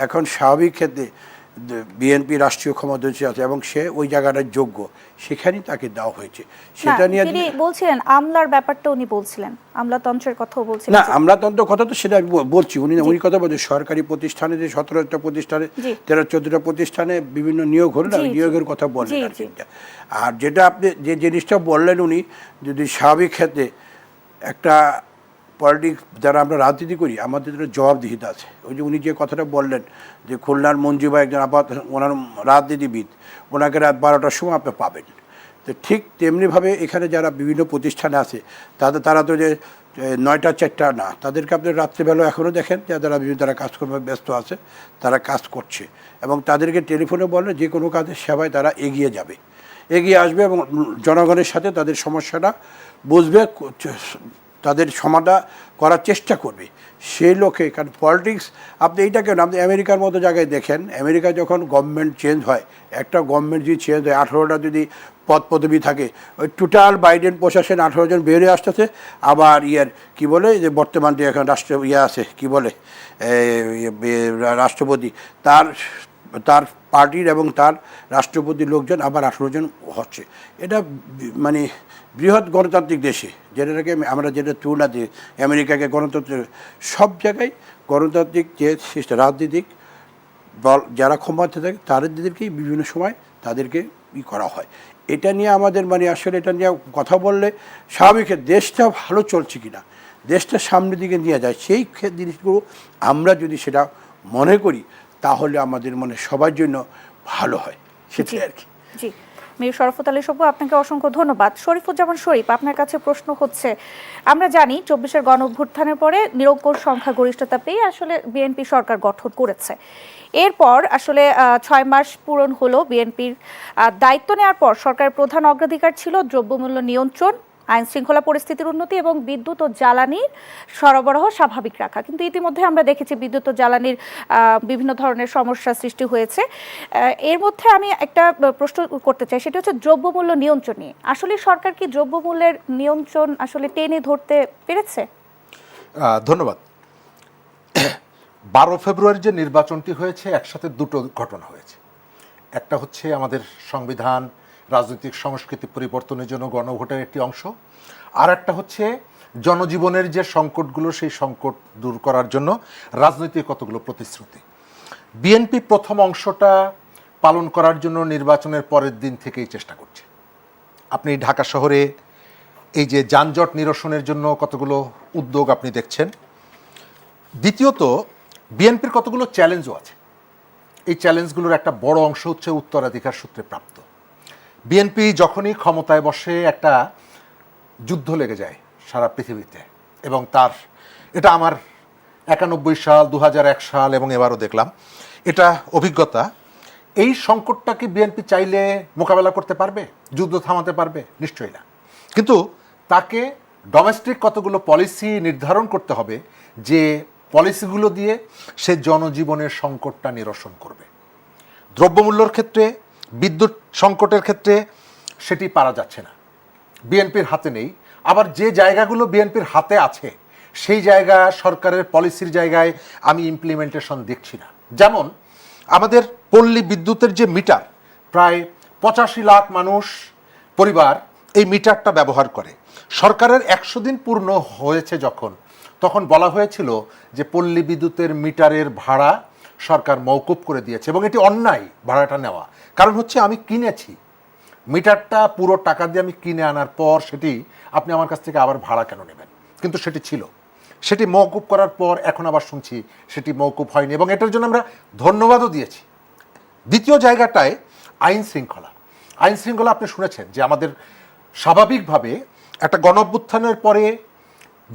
Speaker 3: এখন স্বাভাবিক ক্ষেত্রে বিএনপি রাষ্ট্রীয় ক্ষমতায় আছে এবং সে ওই জায়গাটার যোগ্য, সেখানেই তাকে দেওয়া হয়েছে। সেটা নিয়ে
Speaker 1: তিনি বলছিলেন আমলার ব্যাপারটা, উনি বলছিলেন আমলাতন্ত্রের কথাও বলছিলেন।
Speaker 3: না, আমলাতন্ত্র কথা তো সেটা আমি বলছি, উনি কথা বলছেন সরকারি প্রতিষ্ঠানে যে 17টা প্রতিষ্ঠানে 13-14টা প্রতিষ্ঠানে বিভিন্ন নিয়োগ হলো না, নিয়োগের কথা বললেন। আর যেটা আপনি যে জিনিসটা বললেন, উনি যদি স্বাভাবিক ক্ষেত্রে একটা পলিটিক্স যারা আমরা রাজনীতি করি আমাদের জবাবদিহিতা আছে। ওই যে উনি যে কথাটা বললেন যে খুলনার মঞ্জুবা একজন ওনার রাজনীতিবিদ, ওনাকে রাত 12টার সময় আপনি পাবেন। তো ঠিক তেমনিভাবে এখানে যারা বিভিন্ন প্রতিষ্ঠানে আছে তারা তো যে 9টা 4টা না, তাদেরকে আপনি রাত্রিবেলা এখনও দেখেন যারা বিভিন্ন তারা কাজকর্মে ব্যস্ত আছে, তারা কাজ করছে এবং তাদেরকে টেলিফোনে বললে যে কোনো কাজের সেবায় তারা এগিয়ে আসবে এবং জনগণের সাথে তাদের সমস্যাটা বুঝবে, তাদের সমাধান করার চেষ্টা করবে সেই লোকে। কারণ পলিটিক্স আপনি এইটা কেন, আপনি আমেরিকার মতো জায়গায় দেখেন, আমেরিকা যখন গভর্নমেন্ট চেঞ্জ হয়, একটা গভর্নমেন্ট যদি চেঞ্জ হয় 18টা যদি পদ পদবি থাকে, ওই টোটাল বাইডেন প্রশাসন 18 জন বেরিয়ে আসতেছে। আবার কি বলে যে বর্তমান যে এখন আছে কি বলে রাষ্ট্রপতি, তার পার্টির এবং তার রাষ্ট্রপতির লোকজন আবার 18 জন হচ্ছে। এটা মানে বৃহৎ গণতান্ত্রিক দেশে, যেটাকে আমরা যেটা তুলনা দিই আমেরিকাকে গণতন্ত্র, সব জায়গায় গণতান্ত্রিক যে রাজনীতিক দল যারা ক্ষমতা থাকে তাদেরকেই বিভিন্ন সময় তাদেরকে করা হয়। এটা নিয়ে আমাদের আসলে এটা নিয়ে কথা বললে স্বাভাবিক দেশটা ভালো চলছে কিনা, দেশটা সামনের দিকে নিয়ে যায়, সেই জিনিসগুলো আমরা যদি সেটা মনে করি তাহলে আমাদের সবার জন্য ভালো হয়, সেটাই আর কি।
Speaker 1: জি, মীর শরাফত আলী সপু, আপনাকে অসংখ্য ধন্যবাদ। শরীফুজ্জামান শরীফ, আপনার কাছে প্রশ্ন হচ্ছে, আমরা জানি 24-এর গণ অভ্যুত্থানের পরে নিরঙ্কুশ সংখ্যাগরিষ্ঠতা পেয়ে আসলে বিএনপি সরকার গঠন করেছে। এরপর আসলে 6 মাস পূরণ হলো বিএনপির দায়িত্ব নেওয়ার পর সরকারের প্রধান অগ্রাধিকার ছিল দ্রব্যমূল্য নিয়ন্ত্রণ, আইন শৃঙ্খলা পরিস্থিতির উন্নতি এবং বিদ্যুৎ ও জ্বালানির সরবরাহ স্বাভাবিক রাখা। কিন্তু ইতিমধ্যে আমরা দেখেছি বিদ্যুৎ ও জ্বালানির বিভিন্ন ধরনের সমস্যা সৃষ্টি হয়েছে। এর মধ্যে আমি একটা প্রশ্ন করতে চাই, সেটা হচ্ছে দ্রব্যমূল্য নিয়ন্ত্রণ নিয়ে। আসলে সরকার কি দ্রব্যমূল্যের নিয়ন্ত্রণ আসলে টেনে ধরতে পেরেছে?
Speaker 2: ধন্যবাদ। 12 ফেব্রুয়ারি যে নির্বাচনটি হয়েছে একসাথে দুটো ঘটনা হয়েছে। একটা হচ্ছে আমাদের সংবিধান রাজনৈতিক সংস্কৃতি পরিবর্তনের জন্য গণভোটের একটি অংশ, আর একটা হচ্ছে জনজীবনের যে সংকটগুলো সেই সংকট দূর করার জন্য রাজনৈতিক কতগুলো প্রতিশ্রুতি। বিএনপি প্রথম অংশটা পালন করার জন্য নির্বাচনের পরের দিন থেকেই চেষ্টা করছে। আপনি ঢাকা শহরে এই যে যানজট নিরসনের জন্য কতগুলো উদ্যোগ আপনি দেখছেন। দ্বিতীয়ত বিএনপির কতগুলো চ্যালেঞ্জও আছে। এই চ্যালেঞ্জগুলোর একটা বড় অংশ হচ্ছে উত্তরাধিকার সূত্রে প্রাপ্ত। বিএনপি যখনই ক্ষমতায় বসে একটা যুদ্ধ লেগে যায় সারা পৃথিবীতে, এবং তার এটা আমার 91 সাল 2001 সাল এবং এবারও দেখলাম এটা অভিজ্ঞতা। এই সংকটটাকে বিএনপি চাইলে মোকাবেলা করতে পারবে, যুদ্ধ থামাতে পারবে? নিশ্চয়ই না। কিন্তু তাকে ডোমেস্টিক কতগুলো পলিসি নির্ধারণ করতে হবে যে পলিসিগুলো দিয়ে সে জনজীবনের সংকটটা নিরসন করবে। দ্রব্যমূল্যর ক্ষেত্রে, বিদ্যুৎ সংকটের ক্ষেত্রে সেটি পারা যাচ্ছে না, বিএনপির হাতে নেই। আবার যে জায়গাগুলো বিএনপির হাতে আছে সেই জায়গা সরকারের পলিসির জায়গায় আমি ইমপ্লিমেন্টেশন দেখছি না। যেমন আমাদের পল্লী বিদ্যুতের যে মিটার, প্রায় 85 লাখ মানুষ পরিবার এই মিটারটা ব্যবহার করে। সরকারের 100 দিন পূর্ণ হয়েছে তখন বলা হয়েছিল যে পল্লী বিদ্যুতের মিটারের ভাড়া সরকার মওকুফ করে দিয়েছে, এবং এটি অন্যায় ভাড়াটা নেওয়া। কারণ হচ্ছে আমি কিনেছি মিটারটা, পুরো টাকা দিয়ে আমি কিনে আনার পর সেটি আপনি আমার কাছ থেকে আবার ভাড়া কেন নেবেন? কিন্তু সেটি ছিল, সেটি মওকুফ করার পর এখন আবার শুনছি সেটি মওকুফ হয়নি, এবং এটার জন্য আমরা ধন্যবাদও দিয়েছি। দ্বিতীয় জায়গাটায় আইন শৃঙ্খলা। আইন শৃঙ্খলা আপনি শুনেছেন যে আমাদের স্বাভাবিকভাবে একটা গণঅভ্যুত্থানের পরে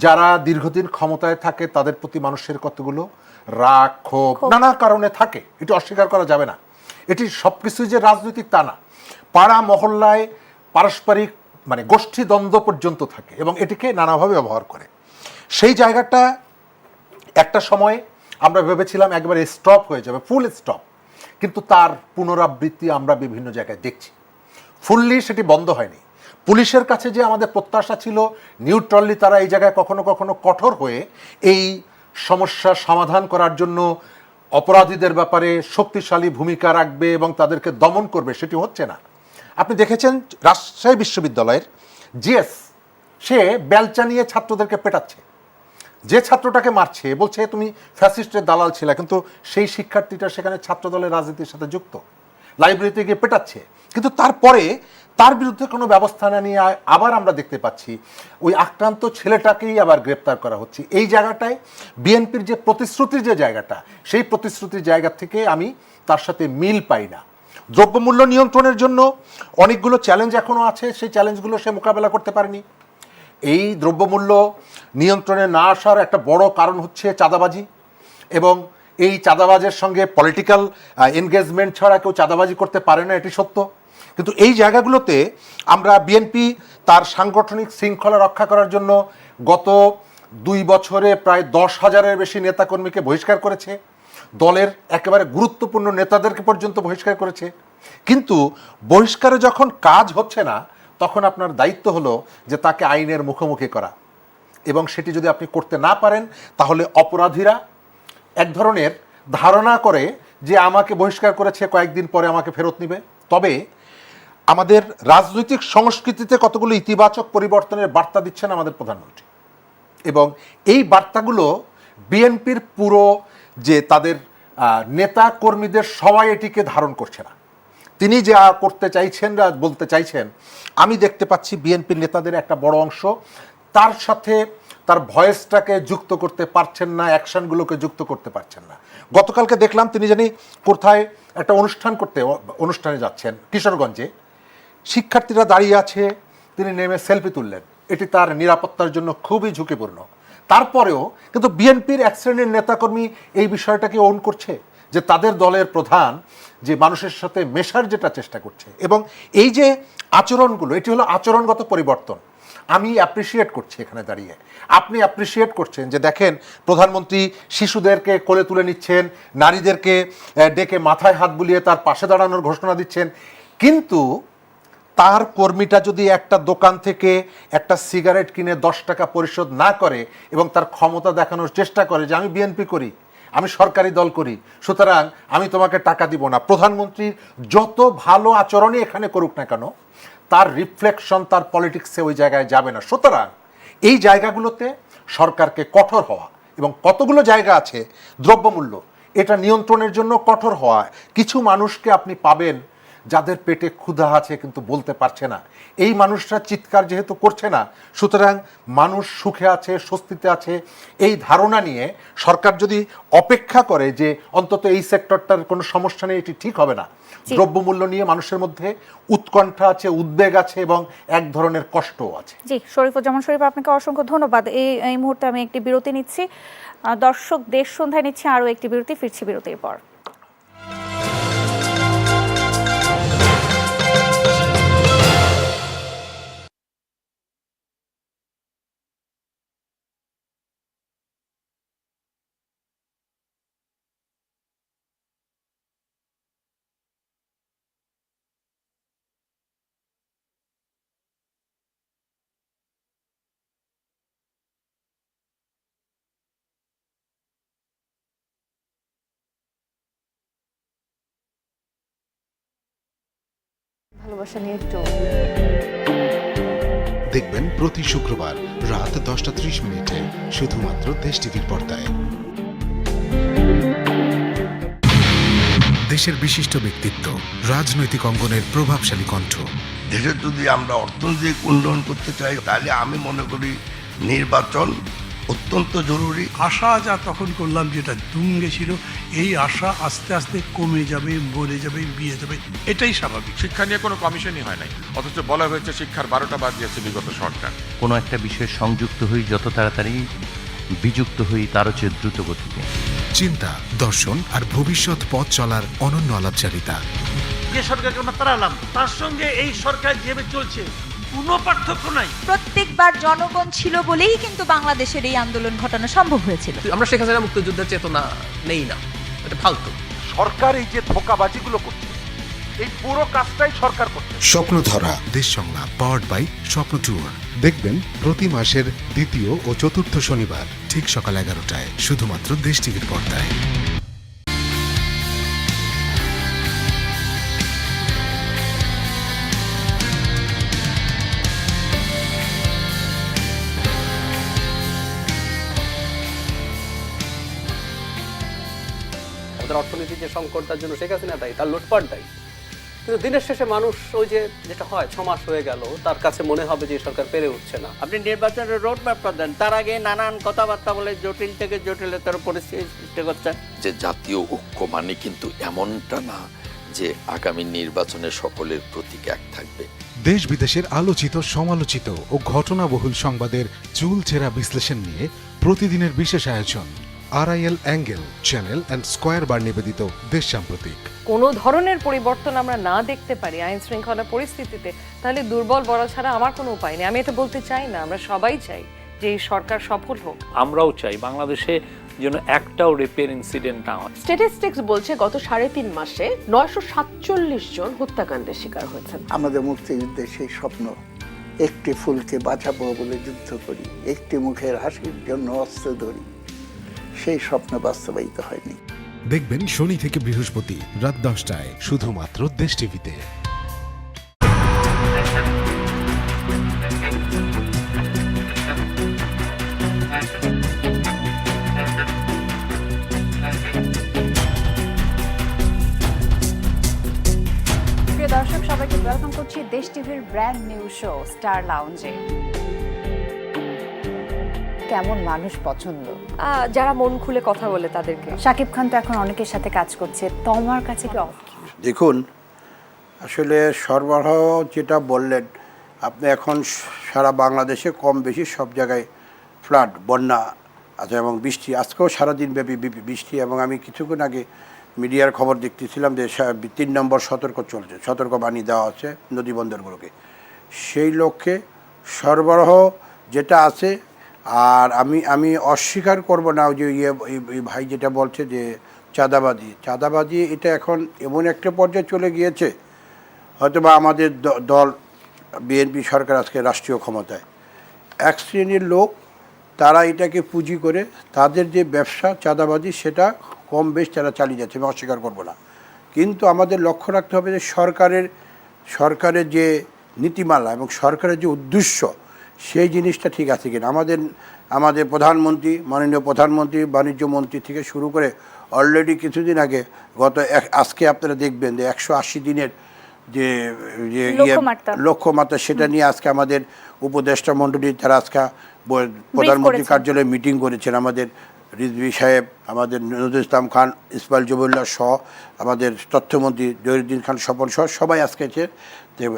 Speaker 2: যারা দীর্ঘদিন ক্ষমতায় থাকে তাদের প্রতি মানুষের কতগুলো রাগ, ক্ষোভ নানা কারণে থাকে, এটি অস্বীকার করা যাবে না। এটি সব কিছুই যে রাজনৈতিক তা না। পাড়া মহল্লায় পারস্পরিক মানে গোষ্ঠী দ্বন্দ্ব পর্যন্ত থাকে এবং এটিকে নানাভাবে ব্যবহার করে। সেই জায়গাটা একটা সময় আমরা ভেবেছিলাম একবারে স্টপ হয়ে যাবে, ফুল স্টপ, কিন্তু তার পুনরাবৃত্তি আমরা বিভিন্ন জায়গায় দেখছি। ফুললি সেটি বন্ধ হয়নি। পুলিশের কাছে যে আমাদের প্রত্যাশা ছিল নিউট্রালি তারা এই জায়গায় কখনো কখনো কঠোর হয়ে এই সমস্যার সমাধান করার জন্য অপরাধীদের ব্যাপারে শক্তিশালী ভূমিকা রাখবে এবং তাদেরকে দমন করবে, সেটি হচ্ছে না। আপনি দেখেছেন রাজশাহী বিশ্ববিদ্যালয়ের জিএস, সে বেলচা নিয়ে ছাত্রদেরকে পেটাচ্ছে। যে ছাত্রটাকে মারছে বলছে তুমি ফ্যাসিস্টের দালাল ছিলে, কিন্তু সেই শিক্ষার্থীটা সেখানে ছাত্রদলের রাজনীতির সাথে যুক্ত, লাইব্রেরিতে গিয়ে পেটাচ্ছে। কিন্তু তারপরে তার বিরুদ্ধে কোনো ব্যবস্থা না নিয়ে আবার আমরা দেখতে পাচ্ছি ওই আক্রান্ত ছেলেটাকেই আবার গ্রেপ্তার করা হচ্ছে। এই জায়গাটায় বিএনপির যে প্রতিশ্রুতির যে জায়গাটা, সেই প্রতিশ্রুতির জায়গা থেকে আমি তার সাথে মিল পাই না। দ্রব্যমূল্য নিয়ন্ত্রণের জন্য অনেকগুলো চ্যালেঞ্জ এখনও আছে, সেই চ্যালেঞ্জগুলো সে মোকাবেলা করতে পারেনি। এই দ্রব্যমূল্য নিয়ন্ত্রণে না আসার একটা বড় কারণ হচ্ছে চাঁদাবাজি, এবং এই চাঁদাবাজের সঙ্গে পলিটিক্যাল এনগেজমেন্ট ছাড়া কেউ চাঁদাবাজি করতে পারে না, এটি সত্য। কিন্তু এই জায়গাগুলোতে আমরা বিএনপি তার সাংগঠনিক শৃঙ্খলা রক্ষা করার জন্য গত 2 বছরে প্রায় 10,000-এর বেশি নেতাকর্মীকে বহিষ্কার করেছে, দলের একেবারে গুরুত্বপূর্ণ নেতাদেরকে পর্যন্ত বহিষ্কার করেছে। কিন্তু বহিষ্কারে যখন কাজ হচ্ছে না তখন আপনার দায়িত্ব হলো যে তাকে আইনের মুখোমুখি করা, এবং সেটি যদি আপনি করতে না পারেন তাহলে অপরাধীরা এক ধরনের ধারণা করে যে আমাকে বহিষ্কার করেছে, কয়েকদিন পরে আমাকে ফেরত নেবে। তবে আমাদের রাজনৈতিক সংস্কৃতিতে কতগুলো ইতিবাচক পরিবর্তনের বার্তা দিচ্ছেন আমাদের প্রধানমন্ত্রী, এবং এই বার্তাগুলো বিএনপির পুরো যে তাদের নেতা কর্মীদের সবাই এটিকে ধারণ করছে না। তিনি যা করতে চাইছেন বা বলতে চাইছেন, আমি দেখতে পাচ্ছি বিএনপির নেতাদের একটা বড় অংশ তার সাথে তার ভয়েসটাকে যুক্ত করতে পারছেন না, অ্যাকশনগুলোকে যুক্ত করতে পারছেন না। গতকালকে দেখলাম তিনি জানি কোথায় একটা অনুষ্ঠানে যাচ্ছেন কিশোরগঞ্জে, শিক্ষার্থীরা দাঁড়িয়ে আছে, তিনি নেমে সেলফি তুললেন। এটি তার নিরাপত্তার জন্য খুবই ঝুঁকিপূর্ণ। তারপরেও কিন্তু বিএনপির এক শ্রেণীর নেতাকর্মী এই বিষয়টাকে ওন করছে যে তাদের দলের প্রধান যে মানুষের সাথে মেশার যেটা চেষ্টা করছে, এবং এই যে আচরণগুলো, এটি হলো আচরণগত পরিবর্তন। আমি অ্যাপ্রিসিয়েট করছি এখানে দাঁড়িয়ে, আপনি অ্যাপ্রিসিয়েট করছেন যে দেখেন প্রধানমন্ত্রী শিশুদেরকে কোলে তুলে নিচ্ছেন, নারীদেরকে ডেকে মাথায় হাত বুলিয়ে তার পাশে দাঁড়ানোর ঘোষণা দিচ্ছেন, কিন্তু তার কর্মীটা যদি একটা দোকান থেকে একটা সিগারেট কিনে 10 টাকা পরিশোধ না করে এবং তার ক্ষমতা দেখানোর চেষ্টা করে যে আমি বিএনপি করি, আমি সরকারি দল করি, সুতরাং আমি তোমাকে টাকা দিব না, প্রধানমন্ত্রীর যত ভালো আচরণই এখানে করুক না কেন তার রিফ্লেকশন তার পলিটিক্সে ওই জায়গায় যাবে না। সুতরাং এই জায়গাগুলোতে সরকারকে কঠোর হওয়া, এবং কতগুলো জায়গা আছে দ্রব্যমূল্য এটা নিয়ন্ত্রণের জন্য কঠোর হওয়া। কিছু মানুষকে আপনি পাবেন যাদের পেটে ক্ষুধা আছে কিন্তু বলতে পারছে না, এই মানুষরা চিৎকার যেহেতু করছে না, সুতরাং মানুষ সুখে আছে, স্বস্তিতে আছে, এই ধারণা নিয়ে সরকার যদি অপেক্ষা করে যে অন্তত এই সেক্টরটার কোনো সমস্যা নেই, এটি ঠিক হবে না। দ্রব্যমূল্য নিয়ে মানুষের মধ্যে উৎকণ্ঠা আছে, উদ্বেগ আছে এবং এক ধরনের কষ্টও আছে।
Speaker 1: জি, শরীফুজ্জামান শরীফ, আপনাকে অসংখ্য ধন্যবাদ। এই মুহূর্তে আমি একটি বিরতি নিচ্ছি। দর্শক, দেশ সন্ধ্যায় নিচ্ছে আরও একটি বিরতি, ফিরছি বিরতির পর।
Speaker 10: ভালোবাসা নিয়ে একটু
Speaker 7: দেখবেন প্রতি শুক্রবার রাত 10:30 শুধুমাত্র দেশ টিভির পর্দায়। দেশের বিশিষ্ট ব্যক্তিত্ব, রাজনৈতিক অঙ্গনের প্রভাবশালী কণ্ঠ।
Speaker 12: দেশের যদি আমরা অর্থনৈতিক উন্নয়ন করতে চাই তাহলে আমি মনে করি নির্বাচন অত্যন্ত জরুরি।
Speaker 13: আশা যা তখন করলাম যেটা তুঙ্গে ছিল, এই আশা আস্তে আস্তে কমে যাবে, মরে যাবে, বিয়ে যাবে, এটাই স্বাভাবিক।
Speaker 14: শিক্ষা নিয়ে কোনো কমিশনই হয় নাই, অথচ বলা হয়েছে শিক্ষার 12টা বাদ দিয়েছে বিগত সরকার।
Speaker 15: কোনো একটা বিষয়ে সংযুক্ত হই যত তাড়াতাড়ি, বিযুক্ত হই তারও চেয়ে দ্রুত গতিতে।
Speaker 7: চিন্তা, দর্শন আর ভবিষ্যৎ পথ চলার অনন্য আলাপচারিতা।
Speaker 13: যে সরকারকে আমরা তাড়ালাম তার সঙ্গে এই সরকার যেভাবে চলছে কোনো পার্থক্য নাই।
Speaker 10: প্রত্যেকবার জনগণ ছিল বলেই কিন্তু বাংলাদেশের এই আন্দোলন ঘটানো সম্ভব হয়েছিল।
Speaker 4: আমরা শেখ হাসিনা মুক্তিযুদ্ধের চেতনা নেই না, এটা ফালতু।
Speaker 14: সরকার এই যে ধোঁকাবাজিগুলো করছে, এই পুরো কাজটাই সরকার করছে।
Speaker 7: স্বপ্নধরা, দেশ সংলাপ, পাওয়ার্ড বাই স্বপ্ন ট্যুর। দেখবেন প্রতি মাসের দ্বিতীয় ও চতুর্থ শনিবার ঠিক সকাল 11টায় শুধুমাত্র দেশ টিভির পর্দায়।
Speaker 4: আমাদের অর্থনীতির যে সংকট, তার জন্য শেখ হাসিনা দায়ী, তার লুটপাট দায়ী। কিন্তু দিনের শেষে মানুষ ওই যে যেটা হয় 6 মাস হয়ে গেল, তার কাছে মনে হবে যে সরকার পেরে উঠছে না।
Speaker 5: আপনি নির্বাচনের রোড ম্যাপটা দেন, তার আগে নানান কথাবার্তা বলে জটিল থেকে জটিলতর পরিস্থিতি সৃষ্টি করছেন।
Speaker 6: যে জাতীয় ঐক্য মানে কিন্তু এমনটা না যে আগামী নির্বাচনে সকলের প্রতীক এক থাকবে।
Speaker 7: দেশ বিদেশের আলোচিত, সমালোচিত ও ঘটনাবহুল সংবাদের চুলচেরা বিশ্লেষণ নিয়ে প্রতিদিনের বিশেষ আয়োজন RIL angle channel and square bar নিবেদিত দেশ সাম্প্রতিক।
Speaker 8: কোনো ধরনের পরিবর্তন আমরা না দেখতে পারি আইন শৃঙ্খলা পরিস্থিতিতে, তাহলে দুর্বল বলা ছাড়া আমার কোনো উপায় নেই। আমি এটা বলতে চাই না, আমরা সবাই চাই যে এই সরকার সফল হোক।
Speaker 9: আমরাও চাই বাংলাদেশে যেন একটাও রেপের ইনসিডেন্ট না হয়।
Speaker 10: স্ট্যাটিস্টিক্স বলছে গত 3.5 মাসে 947 জন হত্যাকাণ্ডের শিকার হয়েছেন।
Speaker 11: আমাদের মুক্তিযুদ্ধের সেই স্বপ্ন, একটি ফুলকে বাঁচাবো বলে যুদ্ধ করি, একটি মুখের হাসির জন্য অস্ত্র ধরি, সেই স্বপ্ন বাস্তবায়িত হয়নি।
Speaker 7: দেখবেন শনি থেকে বৃহস্পতি রাত 10টায় শুধুমাত্র দেশ টিভিতে।
Speaker 1: প্রিয় দর্শক, সবাইকে ওয়েলকাম করছি দেশ টিভির ব্র্যান্ড নিউ শো স্টার লাউঞ্জে। কেমন মানুষ পছন্দ?
Speaker 8: যারা মন খুলে কথা বলে তাদেরকে।
Speaker 1: শাকিব খান তো এখন অনেকের সাথে কাজ করছে, তোমার কাছে কি?
Speaker 3: দেখুন, আসলে সরবরাহ যেটা বললেন আপনি, এখন সারা বাংলাদেশে কম বেশি সব জায়গায় ফ্লাড, বন্যা আছে এবং বৃষ্টি। আজকেও সারাদিন ব্যাপী বৃষ্টি, এবং আমি কিছুক্ষণ আগে মিডিয়ার খবর দেখতেছিলাম যে 3 নম্বর সতর্কবাণী দেওয়া আছে নদী বন্দরগুলোকে। সেই লক্ষ্যে সরবরাহ যেটা আছে, আর আমি অস্বীকার করব না যে ভাই যেটা বলছে যে চাঁদাবাজি, এটা এখন এমন একটা পর্যায়ে চলে গিয়েছে, হয়তো বা আমাদের দল বিএনপি সরকার আজকে রাষ্ট্রীয় ক্ষমতায়, এক শ্রেণীর লোক তারা এটাকে পুঁজি করে তাদের যে ব্যবসা চাঁদাবাজি সেটা কম বেশ তারা চালিয়ে যাচ্ছে, আমি অস্বীকার করবো না। কিন্তু আমাদের লক্ষ্য রাখতে হবে যে সরকারের যে নীতিমালা এবং সরকারের যে উদ্দেশ্য সেই জিনিসটা ঠিক আছে কিনা। আমাদের প্রধানমন্ত্রী, মাননীয় প্রধানমন্ত্রী, বাণিজ্য মন্ত্রী থেকে শুরু করে অলরেডি কিছুদিন আগে আজকে আপনারা দেখবেন যে 180 দিনের যে লক্ষ্যমাত্রা সেটা নিয়ে আজকে আমাদের উপদেষ্টা মণ্ডলী তারা আজকে প্রধানমন্ত্রী কার্যালয়ে মিটিং করেছেন। আমাদের রিজভী সাহেব, আমাদের নজরুল ইসলাম খান, ইসমাইল জহুরুল্লাহ সহ, আমাদের তথ্যমন্ত্রী জহিরুদ্দিন খান স্বপন সহ সবাই আজকে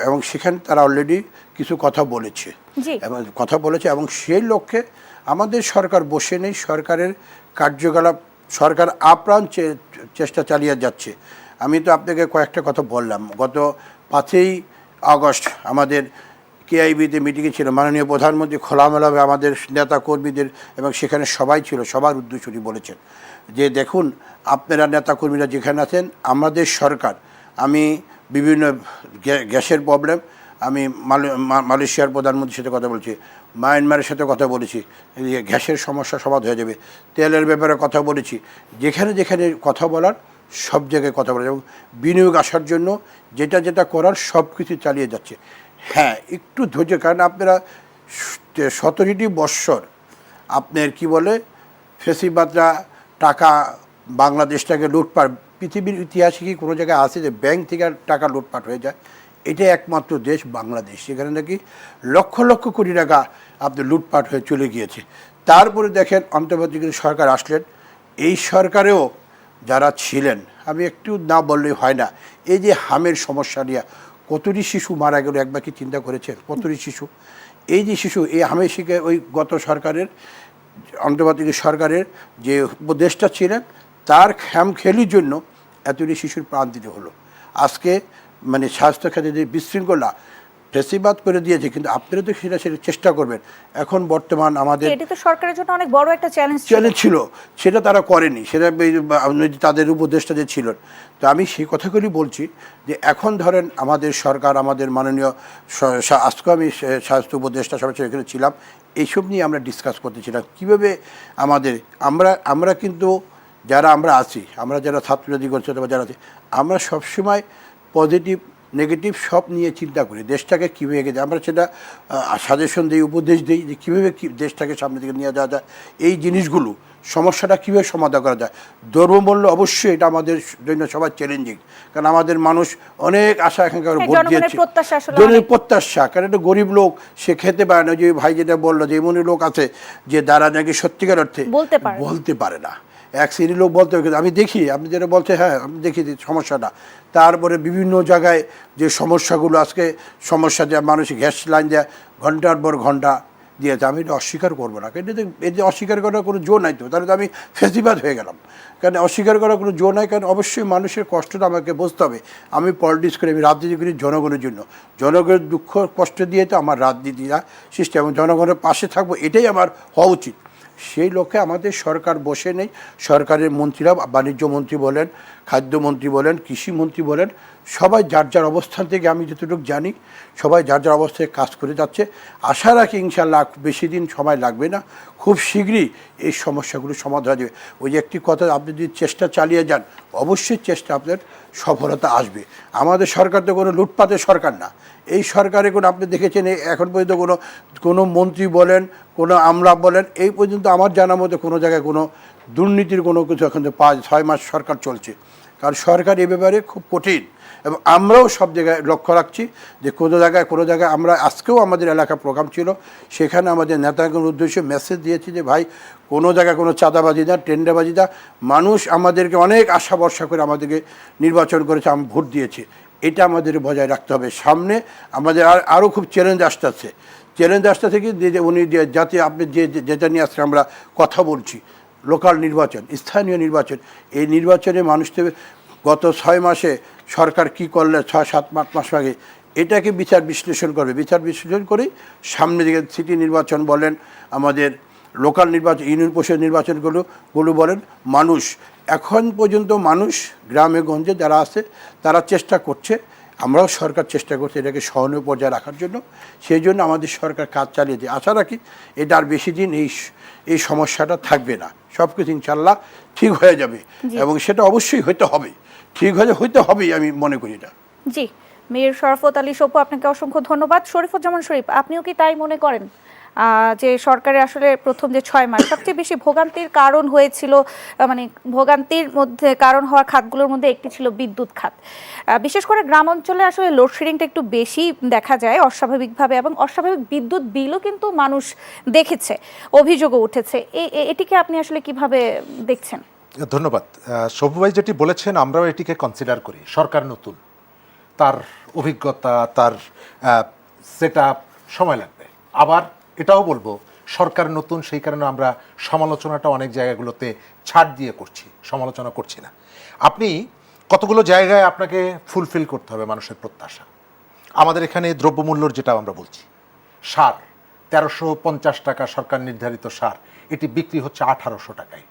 Speaker 3: এবং সেখানে তারা অলরেডি কিছু কথা বলেছে এবং সেই লক্ষ্যে আমাদের সরকার বসে নেই, সরকারের কার্যকলাপ সরকার আপ্রাণ চেষ্টা চালিয়ে যাচ্ছে। আমি তো আপনাকে কয়েকটা কথা বললাম। গত 5ই আগস্ট আমাদের কেআইবিতে মিটিংয়ে ছিল, মাননীয় প্রধানমন্ত্রী খোলামেলাভাবে আমাদের নেতা কর্মীদের এবং সেখানে সবাই ছিল, সবার উদ্দেশ্যে বলেছেন যে দেখুন আপনারা নেতা কর্মীরা যেখানে আছেন, আমাদের সরকার, আমি বিভিন্ন গ্যাসের প্রবলেম, আমি মালয়েশিয়ার প্রধানমন্ত্রীর সাথে কথা বলছি, মায়ানমারের সাথে কথা বলেছি, গ্যাসের সমস্যা সমাধান হয়ে যাবে, তেলের ব্যাপারে কথা বলেছি, যেখানে যেখানে কথা বলার সব জায়গায় কথা বলা এবং বিনিয়োগ আসার জন্য যেটা করার সব কিছু চালিয়ে যাচ্ছে। হ্যাঁ, একটু ধৈর্য, কারণ আপনারা 17টি বৎসর আপনার কি বলে ফেসিবাদরা টাকা বাংলাদেশটাকে লুটপাট, পৃথিবীর ইতিহাসে কি কোনো জায়গায় আছে যে ব্যাংক থেকে টাকা লুটপাট হয়ে যায়? এটাই একমাত্র দেশ বাংলাদেশ, সেখানে নাকি লক্ষ লক্ষ কোটি টাকা আপনার লুটপাট হয়ে চলে গিয়েছে। তারপরে দেখেন অন্তর্বর্তীকালীন সরকার আসলেন, এই সরকারেও যারা ছিলেন, আমি একটু না বললেই হয় না, এই যে হামের সমস্যা নিয়ে কতটি শিশু মারা গেল একবার কি চিন্তা করেছেন? কতটি শিশু, এই যে শিশু, এই হামের শিখে ওই গত সরকারের অন্তর্বর্তীকালীন সরকারের যে উপদেষ্টা ছিলেন তার খামখেয়ালির জন্য এতটি শিশুর প্রাণ দিতে হলো। আজকে মানে স্বাস্থ্য খাতে যে বিশৃঙ্খলা ফেসিবাদ করে দিয়েছে, কিন্তু আপনারা তো সেটা চেষ্টা করবেন। এখন বর্তমান আমাদের
Speaker 1: এটা তো সরকারের জন্য অনেক বড় একটা চ্যালেঞ্জ
Speaker 3: ছিল, সেটা তারা করেনি, সেটা তাদের উপদেষ্টা যে ছিলেন। তো আমি সেই কথাগুলি বলছি যে এখন ধরেন আমাদের সরকার, আমাদের মাননীয় আজকে আমি স্বাস্থ্য উপদেষ্টা সবাই এখানে ছিলাম, এইসব নিয়ে আমরা ডিসকাস করতেছিলাম কীভাবে আমরা কিন্তু যারা আমরা আছি, আমরা যারা ছাত্রছাত্রী করছে বা যারা আছি, আমরা সবসময় পজিটিভ নেগেটিভ সব নিয়ে চিন্তা করি, দেশটাকে কীভাবে এগিয়ে যায়, আমরা সেটা সাজেশন দিই, উপদেশ দিই যে কীভাবে দেশটাকে সামনের দিকে নিয়ে যাওয়া যায়, এই জিনিসগুলো সমস্যাটা কীভাবে সমাধান করা যায়। দ্রব্যমূল্য অবশ্যই এটা আমাদের জন্য সবার চ্যালেঞ্জিং, কারণ আমাদের মানুষ অনেক আশা এখানকার ভোট দিয়েছে, জনের প্রত্যাশা, কারণ একটা গরিব লোক সে খেতে পারে না। যে ভাই যেটা বললো যে এমনই লোক আছে যে দ্বারা নাকি সত্যিকার অর্থে বলতে পারে না, এক শ্রেণীর লোক বলতে হবে। আমি দেখি আপনি যেটা বলছে, হ্যাঁ আমি দেখি সমস্যাটা। তারপরে বিভিন্ন জায়গায় যে সমস্যাগুলো আজকে সমস্যা, যে মানুষ গ্যাস লাইন দেয় ঘন্টার পর ঘন্টা দিয়েছে, আমি এটা অস্বীকার করবো না, কিন্তু এতে অস্বীকার করার কোনো জোর নাই, তো তাহলে তো আমি ফেসিবাদ হয়ে গেলাম। কারণ অস্বীকার করার কোনো জোর নাই, কারণ অবশ্যই মানুষের কষ্টটা আমাকে বুঝতে হবে। আমি পলিটিক্স করি, আমি রাজনীতি করি জনগণের জন্য, জনগণের দুঃখ কষ্ট দিয়ে তো আমার রাজনীতিটা সৃষ্টি, এবং জনগণের পাশে থাকবো, এটাই আমার হওয়া উচিত। সেই লক্ষ্যে আমাদের সরকার বসে নেই, সরকারের মন্ত্রীরা, বাণিজ্য মন্ত্রী বলেন, খাদ্যমন্ত্রী বলেন, কৃষিমন্ত্রী বলেন, সবাই যার যার অবস্থান থেকে, আমি যতটুকু জানি সবাই যার যার অবস্থায় কাজ করে যাচ্ছে। আশা রাখি ইনশাআল্লাহ বেশি দিন সময় লাগবে না, খুব শীঘ্রই এই সমস্যাগুলো সমাধান হয়ে যাবে। ওই যে একটি কথা, আপনি যদি চেষ্টা চালিয়ে যান অবশ্যই চেষ্টা আপনার সফলতা আসবে। আমাদের সরকার তো কোনো লুটপাটের সরকার না, এই সরকারে কোনো আপনি দেখেছেন এখন পর্যন্ত কোনো মন্ত্রী বলেন, কোনো আমলা বলেন, এই পর্যন্ত আমার জানার মধ্যে কোনো জায়গায় কোনো দুর্নীতির কোনো কিছু এখন 5-6 মাস সরকার চলছে। কারণ সরকার এ ব্যাপারে খুব কঠিন, এবং আমরাও সব জায়গায় লক্ষ্য রাখছি যে কোনো জায়গায় আমরা আজকেও আমাদের এলাকা প্রোগ্রাম ছিল, সেখানে আমাদের নেতাগণের উদ্দেশ্যে মেসেজ দিয়েছি যে ভাই কোনো জায়গায় কোনো চাঁদাবাজি না, টেন্ডারবাজি না, মানুষ আমাদেরকে অনেক আশা ভরসা করে আমাদেরকে নির্বাচন করেছে, আমি ভোট দিয়েছি, এটা আমাদের বজায় রাখতে হবে। সামনে আমাদের আরও খুব চ্যালেঞ্জ আসতেছে, থেকে উনি যাতে আপনি যেটা নিয়ে আজকে আমরা কথা বলছি, লোকাল নির্বাচন, স্থানীয় নির্বাচন, এই নির্বাচনে মানুষ তো গত 6 মাসে সরকার কি করলে 6-7 মাস আগে, এটাকে বিচার বিশ্লেষণ করেই সামনে দিকে সিটি নির্বাচন বলেন, আমাদের লোকাল নির্বাচন, ইউনিয়ন পরিষদ নির্বাচনগুলো বলেন, মানুষ এখন পর্যন্ত মানুষ গ্রামে গঞ্জে যারা আছে তারা চেষ্টা করছে, আমরাও সরকার চেষ্টা করছি এটাকে সহনীয় পর্যায়ে রাখার জন্য। সেই জন্য আমাদের সরকার কাজ চালিয়ে দিয়ে আশা রাখি এটা আর বেশি দিন এই সমস্যাটা থাকবে না, সব কিছু ইনশাল্লাহ ঠিক হয়ে যাবে এবং সেটা অবশ্যই হইতে হবে, ঠিক হইতে হবেই আমি মনে করি এটা।
Speaker 1: জি, মীর শরাফত আলী সপু, আপনাকে অসংখ্য ধন্যবাদ। শরীফুজ্জামান শরীফ, আপনিও কি তাই মনে করেন যে সরকারের আসলে প্রথম যে 6 মাস সবচেয়ে বেশি ভোগান্তির কারণ হয়েছিল, মানে ভোগান্তির মধ্যে কারণ হওয়া খাতগুলোর মধ্যে একটি ছিল বিদ্যুৎ খাত। বিশেষ করে গ্রাম অঞ্চলে আসলে লোডশেডিংটা একটু বেশি দেখা যায় অস্বাভাবিকভাবে, এবং অস্বাভাবিক বিদ্যুৎ বিলও কিন্তু মানুষ দেখেছে, অভিযোগও উঠেছে। এটিকে আপনি আসলে কিভাবে দেখছেন?
Speaker 2: ধন্যবাদ। সবু ভাই যেটি বলেছেন আমরাও এটিকে কনসিডার করি। সরকার নতুন, তার অভিজ্ঞতা, তার সেট আপ সময় লাগবে। আবার এটাও বলবো সরকার নতুন, সেই কারণে আমরা সমালোচনাটা অনেক জায়গাগুলোতে ছাড় দিয়ে করছি, সমালোচনা করছি না। আপনি কতগুলো জায়গায় আপনাকে ফুলফিল করতে হবে মানুষের প্রত্যাশা। আমাদের এখানে দ্রব্যমূল্যর যেটা আমরা বলছি, সার 1350 টাকা সরকার নির্ধারিত সার, এটি বিক্রি হচ্ছে 1800 টাকায়,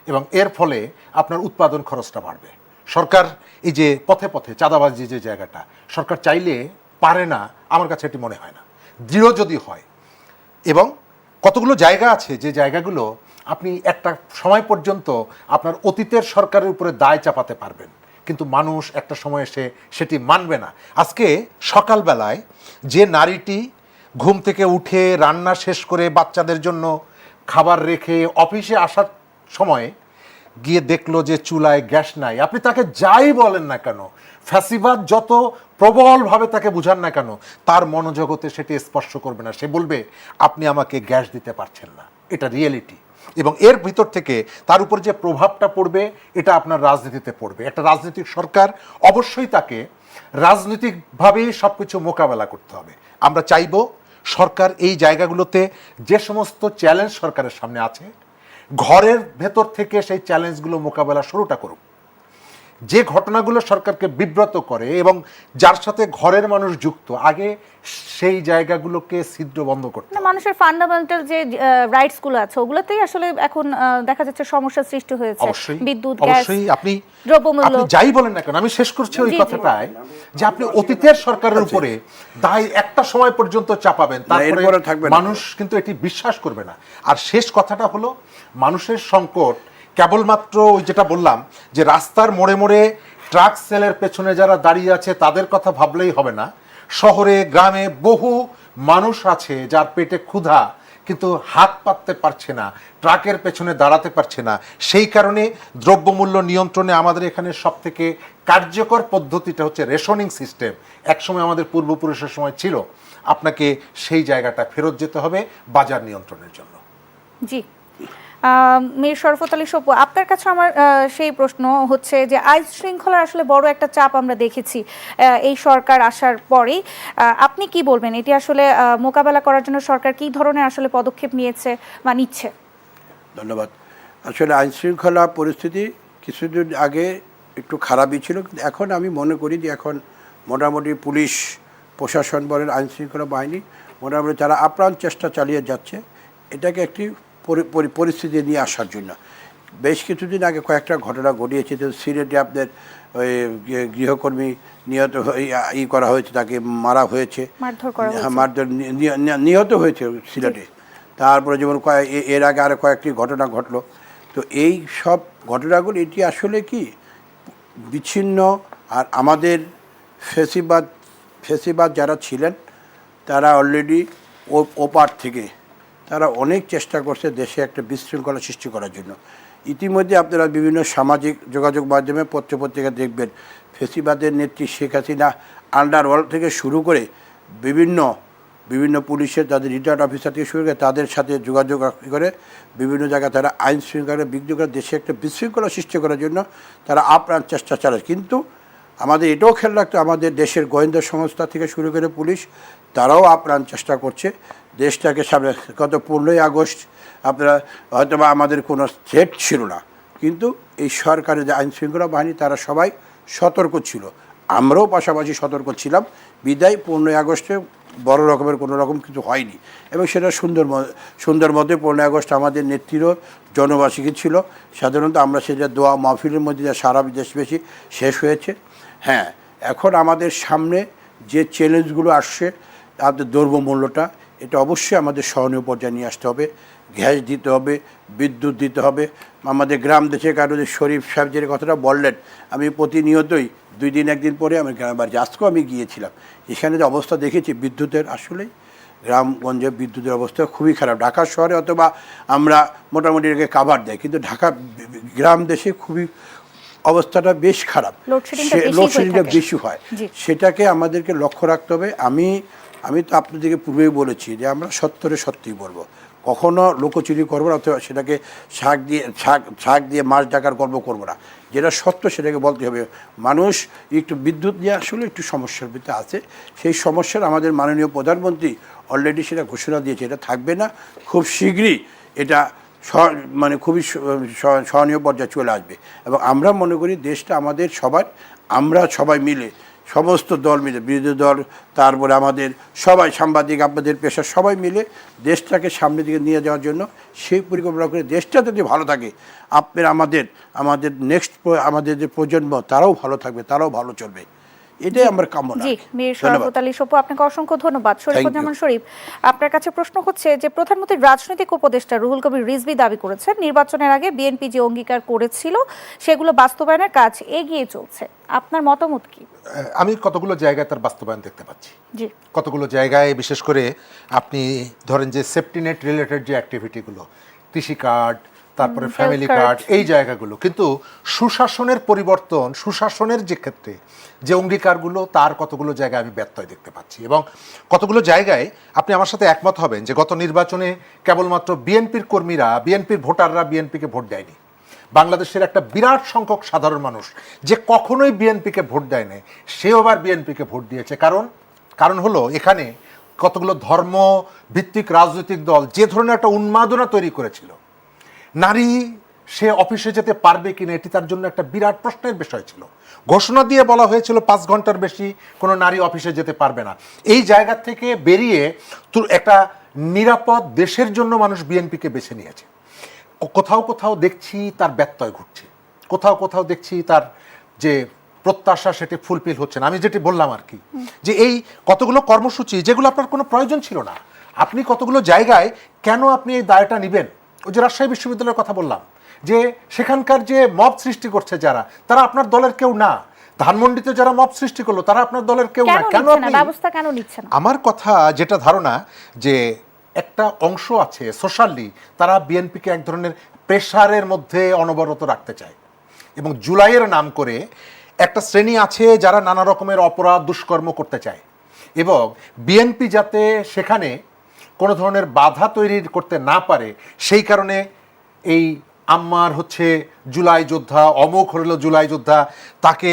Speaker 2: এবং এর ফলে আপনার উৎপাদন খরচটা বাড়বে। সরকার এই যে পথে পথে চাঁদাবাজি যে জায়গাটা, সরকার চাইলে পারে না, আমার কাছে এটি মনে হয় না। দৃঢ় যদি হয়, এবং কতগুলো জায়গা আছে যে জায়গাগুলো আপনি একটা সময় পর্যন্ত আপনার অতীতের সরকারের উপরে দায় চাপাতে পারবেন, কিন্তু মানুষ একটা সময় এসে সেটি মানবে না। আজকে সকালবেলায় যে নারীটি ঘুম থেকে উঠে রান্না শেষ করে বাচ্চাদের জন্য খাবার রেখে অফিসে আসার সময় গিয়ে দেখলো যে চুলায় গ্যাস নাই, আপনি তাকে যাই বলেন না কেন, ফ্যাসিবাদ যত প্রবলভাবে তাকে বুঝান না কেন, তার মনোজগতে সেটি স্পর্শ করবে না। সে বলবে আপনি আমাকে গ্যাস দিতে পারছেন না। এটা রিয়েলিটি, এবং এর ভিতর থেকে তার উপর যে প্রভাবটা পড়বে এটা আপনার রাজনীতিতে পড়বে। একটা রাজনৈতিক সরকার অবশ্যই তাকে রাজনৈতিকভাবেই সব কিছু মোকাবেলা করতে হবে। আমরা চাইব সরকার এই জায়গাগুলোতে যে সমস্ত চ্যালেঞ্জ সরকারের সামনে আছে, ঘরের ভেতর থেকে সেই চ্যালেঞ্জগুলো মোকাবেলা শুরুটা করুক। যে ঘটনাগুলো সরকারকে বিব্রত করে এবং যার সাথে ঘরের মানুষ যুক্ত, আগে সেই জায়গাগুলোকে ছিদ্র বন্ধ করতে হবে।
Speaker 1: মানুষের ফান্ডামেন্টাল যে রাইটসগুলো আছে ওগুলোতেই আসলে এখন দেখা যাচ্ছে সমস্যার সৃষ্টি হয়েছে। বিদ্যুৎ, গ্যাস,
Speaker 2: আপনি
Speaker 1: দ্রব্যমূল্য,
Speaker 2: যাই বলেন না কেন, আমি শেষ করছি ওই কথাটাই যে আপনি অতীতের সরকারের উপরে দায় একটা সময় পর্যন্ত চাপাবেন, তারপরে মানুষ কিন্তু এটি বিশ্বাস করবে না। আর শেষ কথাটা হলো মানুষের সংকট কেবলমাত্র ওই যেটা বললাম যে রাস্তার মোড়ে মোড়ে ট্রাক সেলের পেছনে যারা দাঁড়িয়ে আছে তাদের কথা ভাবলেই হবে না। শহরে গ্রামে বহু মানুষ আছে যার পেটে ক্ষুধা, কিন্তু হাত পাততে পারছে না, ট্রাকের পেছনে দাঁড়াতে পারছে না। সেই কারণে দ্রব্যমূল্য নিয়ন্ত্রণে আমাদের এখানে সবথেকে কার্যকর পদ্ধতিটা হচ্ছে রেশনিং সিস্টেম। একসময় আমাদের পূর্বপুরুষের সময় ছিল, আপনাকে সেই জায়গাটা ফেরত যেতে হবে বাজার নিয়ন্ত্রণের জন্য।
Speaker 1: জি, মীর শরাফত আলী সপু, আপনার কাছে আমার সেই প্রশ্ন হচ্ছে যে আইন শৃঙ্খলার আসলে বড় একটা চাপ আমরা দেখেছি এই সরকার আসার পরেই। আপনি কি বলবেন, এটি আসলে মোকাবেলা করার জন্য সরকার কি ধরনের আসলে পদক্ষেপ নিয়েছে বা নিচ্ছে?
Speaker 3: ধন্যবাদ। আসলে আইন শৃঙ্খলা পরিস্থিতি কিছুদিন আগে একটু খারাপই ছিল, কিন্তু এখন আমি মনে করি যে এখন মোটামুটি পুলিশ প্রশাসন বলেন, আইন শৃঙ্খলা বাহিনী মোটামুটি তারা আপ্রাণ চেষ্টা চালিয়ে যাচ্ছে এটাকে একটি পরিস্থিতি নিয়ে আসার জন্য। বেশ কিছুদিন আগে কয়েকটা ঘটনা ঘটিয়েছে, যে সিলেটে আপনার ওই গৃহকর্মী করা হয়েছে, তাকে মারা হয়েছে, মারধর নিহত হয়েছে সিলেটে। তারপরে যেমন এর আগে আরও কয়েকটি ঘটনা ঘটলো। তো এই সব ঘটনাগুলো এটি আসলে কি বিচ্ছিন্ন। আর আমাদের ফেসিবাদ যারা ছিলেন তারা অলরেডি ওপার থেকে তারা অনেক চেষ্টা করছে দেশে একটা বিশৃঙ্খলা সৃষ্টি করার জন্য। ইতিমধ্যে আপনারা বিভিন্ন সামাজিক যোগাযোগ মাধ্যমে পত্রপত্রিকা দেখবেন, ফেসিবাদের নেত্রী শেখ হাসিনা আন্ডারওয়ার্ল্ড থেকে শুরু করে বিভিন্ন পুলিশের তাদের রিটায়ার্ড অফিসার থেকে শুরু করে তাদের সাথে যোগাযোগ করে বিভিন্ন জায়গায় তারা আইন শৃঙ্খলা বিঘ্ন করে দেশে একটা বিশৃঙ্খলা সৃষ্টি করার জন্য তারা আপ্রাণ চেষ্টা চালায়। কিন্তু আমাদের এটাও খেয়াল রাখতে, আমাদের দেশের গোয়েন্দা সংস্থা থেকে শুরু করে পুলিশ তারাও আপ্রাণ চেষ্টা করছে দেশটাকে সামনে। গত 15ই আগস্ট আপনারা হয়তো বা আমাদের কোনো থ্রেট ছিল না, কিন্তু এই সরকারের যে আইন শৃঙ্খলা বাহিনী তারা সবাই সতর্ক ছিল, আমরাও পাশাপাশি সতর্ক ছিলাম। বিদায় 15ই আগস্টে বড় রকমের কোনো রকম কিছু হয়নি, এবং সেটা সুন্দর মতে 15ই আগস্ট আমাদের নেত্রীরও জনবার্ষিকী ছিল। সাধারণত আমরা সেটা দোয়া মাহফিলের মধ্যে সারা দেশব্যাপী শেষ হয়েছে। হ্যাঁ, এখন আমাদের সামনে যে চ্যালেঞ্জগুলো আসছে তাদের দ্রব্যমূল্যটা এটা অবশ্যই আমাদের সহনীয় পর্যায়ে নিয়ে আসতে হবে। গ্যাস দিতে হবে, বিদ্যুৎ দিতে হবে। আমাদের গ্রাম দেশে কারো যে শরীফ সাহেব যে কথাটা বললেন, আমি প্রতিনিয়তই 2 দিন 1 দিন পরে আমি গ্রামের বাড়ি আজকেও আমি গিয়েছিলাম, এখানে যে অবস্থা দেখেছি বিদ্যুতের, আসলেই গ্রামগঞ্জে বিদ্যুতের অবস্থা খুবই খারাপ। ঢাকা শহরে অথবা আমরা মোটামুটি এটাকে কাভার দেয়, কিন্তু ঢাকা গ্রাম দেশে খুবই অবস্থাটা বেশ খারাপ, লোডশেডিংটা বেশি হয়। সেটাকে আমাদেরকে লক্ষ্য রাখতে হবে। আমি তো আপনাদেরকে পূর্বেই বলেছি যে আমরা সত্যই বলবো, কখনো লোকচুরি করবো না, অথবা সেটাকে শাক দিয়ে মাছ ডাকার গল্প করবো না। যেটা সত্য সেটাকে বলতে হবে। মানুষ একটু বিদ্যুৎ নিয়ে আসলে একটু সমস্যার ভিতরে আছে, সেই সমস্যার আমাদের মাননীয় প্রধানমন্ত্রী অলরেডি সেটা ঘোষণা দিয়েছে, এটা থাকবে না, খুব শীঘ্রই এটা মানে খুবই সহনীয় পর্যায়ে চলে আসবে। এবং আমরা মনে করি দেশটা আমাদের সবার, আমরা সবাই মিলে, সমস্ত দল মিলে, বিরোধী দল, তারপরে আমাদের সবাই, সাংবাদিক, আপনাদের পেশা, সবাই মিলে দেশটাকে সামনের দিকে নিয়ে যাওয়ার জন্য সেই পরিকল্পনা করে দেশটা যদি ভালো থাকে, আমাদের নেক্সট আমাদের যে প্রজন্ম তারাও ভালো থাকবে, তারাও ভালো চলবে, এটাই আমার কামনা।
Speaker 1: জি, মীর শরাফত আলী সপু, আপনাকে অসংখ্য ধন্যবাদ। শরীফুজ্জামান শরীফ, আপনার কাছে প্রশ্ন হচ্ছে যে প্রধানমন্ত্রীর রাজনৈতিক উপদেষ্টা রুহুল কবির রিজভী দাবি করেছেন নির্বাচনের আগে বিএনপি যে অঙ্গীকার করেছিল সেগুলো বাস্তবায়নের কাজ এগিয়ে চলছে, আপনার মতামত কি?
Speaker 2: আমি কতগুলো জায়গায় তার বাস্তবায়ন দেখতে পাচ্ছি।
Speaker 1: জি,
Speaker 2: কতগুলো জায়গায়, বিশেষ করে আপনি ধরেন যে সেফটি নেট রিলেটেড যে অ্যাক্টিভিটিগুলো, কৃষি কার্ড, তারপরে ফ্যামিলি কার্ড, এই জায়গাগুলো, কিন্তু সুশাসনের পরিবর্তন, সুশাসনের যে ক্ষেত্রে যে অঙ্গীকারগুলো, তার কতগুলো জায়গায় আমি ব্যত্যয় দেখতে পাচ্ছি। এবং কতগুলো জায়গায় আপনি আমার সাথে একমত হবেন যে গত নির্বাচনে কেবলমাত্র বিএনপির কর্মীরা, বিএনপির ভোটাররা বিএনপিকে ভোট দেয়নি। বাংলাদেশের একটা বিরাট সংখ্যক সাধারণ মানুষ যে কখনোই বিএনপিকে ভোট দেয় না, সেও আবার বিএনপিকে ভোট দিয়েছে। কারণ হলো এখানে কতগুলো ধর্ম ভিত্তিক রাজনৈতিক দল যে ধরনের একটা উন্মাদনা তৈরি করেছিল, নারী সে অফিসে যেতে পারবে কিনা, এটি তার জন্য একটা বিরাট প্রশ্নের বিষয় ছিল। ঘোষণা দিয়ে বলা হয়েছিল 5 ঘন্টার বেশি কোনো নারী অফিসে যেতে পারবে না। এই জায়গা থেকে বেরিয়ে একটা নিরাপদ দেশের জন্য মানুষ বিএনপিকে বেছে নিয়েছে। কোথাও দেখছি তার ব্যত্যয় ঘটছে, কোথাও দেখছি তার যে প্রত্যাশা সেটি ফুলফিল হচ্ছে না। আমি যেটি বললাম আর কি, যে এই কতগুলো কর্মসূচি যেগুলো আপনার কোনো প্রয়োজন ছিল না, আপনি কতগুলো জায়গায় কেন আপনি এই দায়টা নেবেন? ওই যে রাজশাহী বিশ্ববিদ্যালয়ের কথা বললাম, যে সেখানকার যে মব সৃষ্টি করছে যারা, তারা আপনার দলের কেউ না। ধানমন্ডিতে যারা মব সৃষ্টি করলো তারা আপনার দলের কেউ না। কেন
Speaker 1: ব্যবস্থা কেন নিচ্ছেন?
Speaker 2: আমার কথা যেটা ধারণা, যে একটা অংশ আছে সোশ্যালি, তারা বিএনপিকে এক ধরনের প্রেশারের মধ্যে অনবরত রাখতে চায়। এবং জুলাইয়ের নাম করে একটা শ্রেণী আছে যারা নানা রকমের অপরাধ দুষ্কর্ম করতে চায়, এবং বিএনপি যাতে সেখানে কোনো ধরনের বাধা তৈরি করতে না পারে, সেই কারণে এই আম্মার হচ্ছে জুলাই যোদ্ধা, অমুক হলো জুলাই যোদ্ধা, তাকে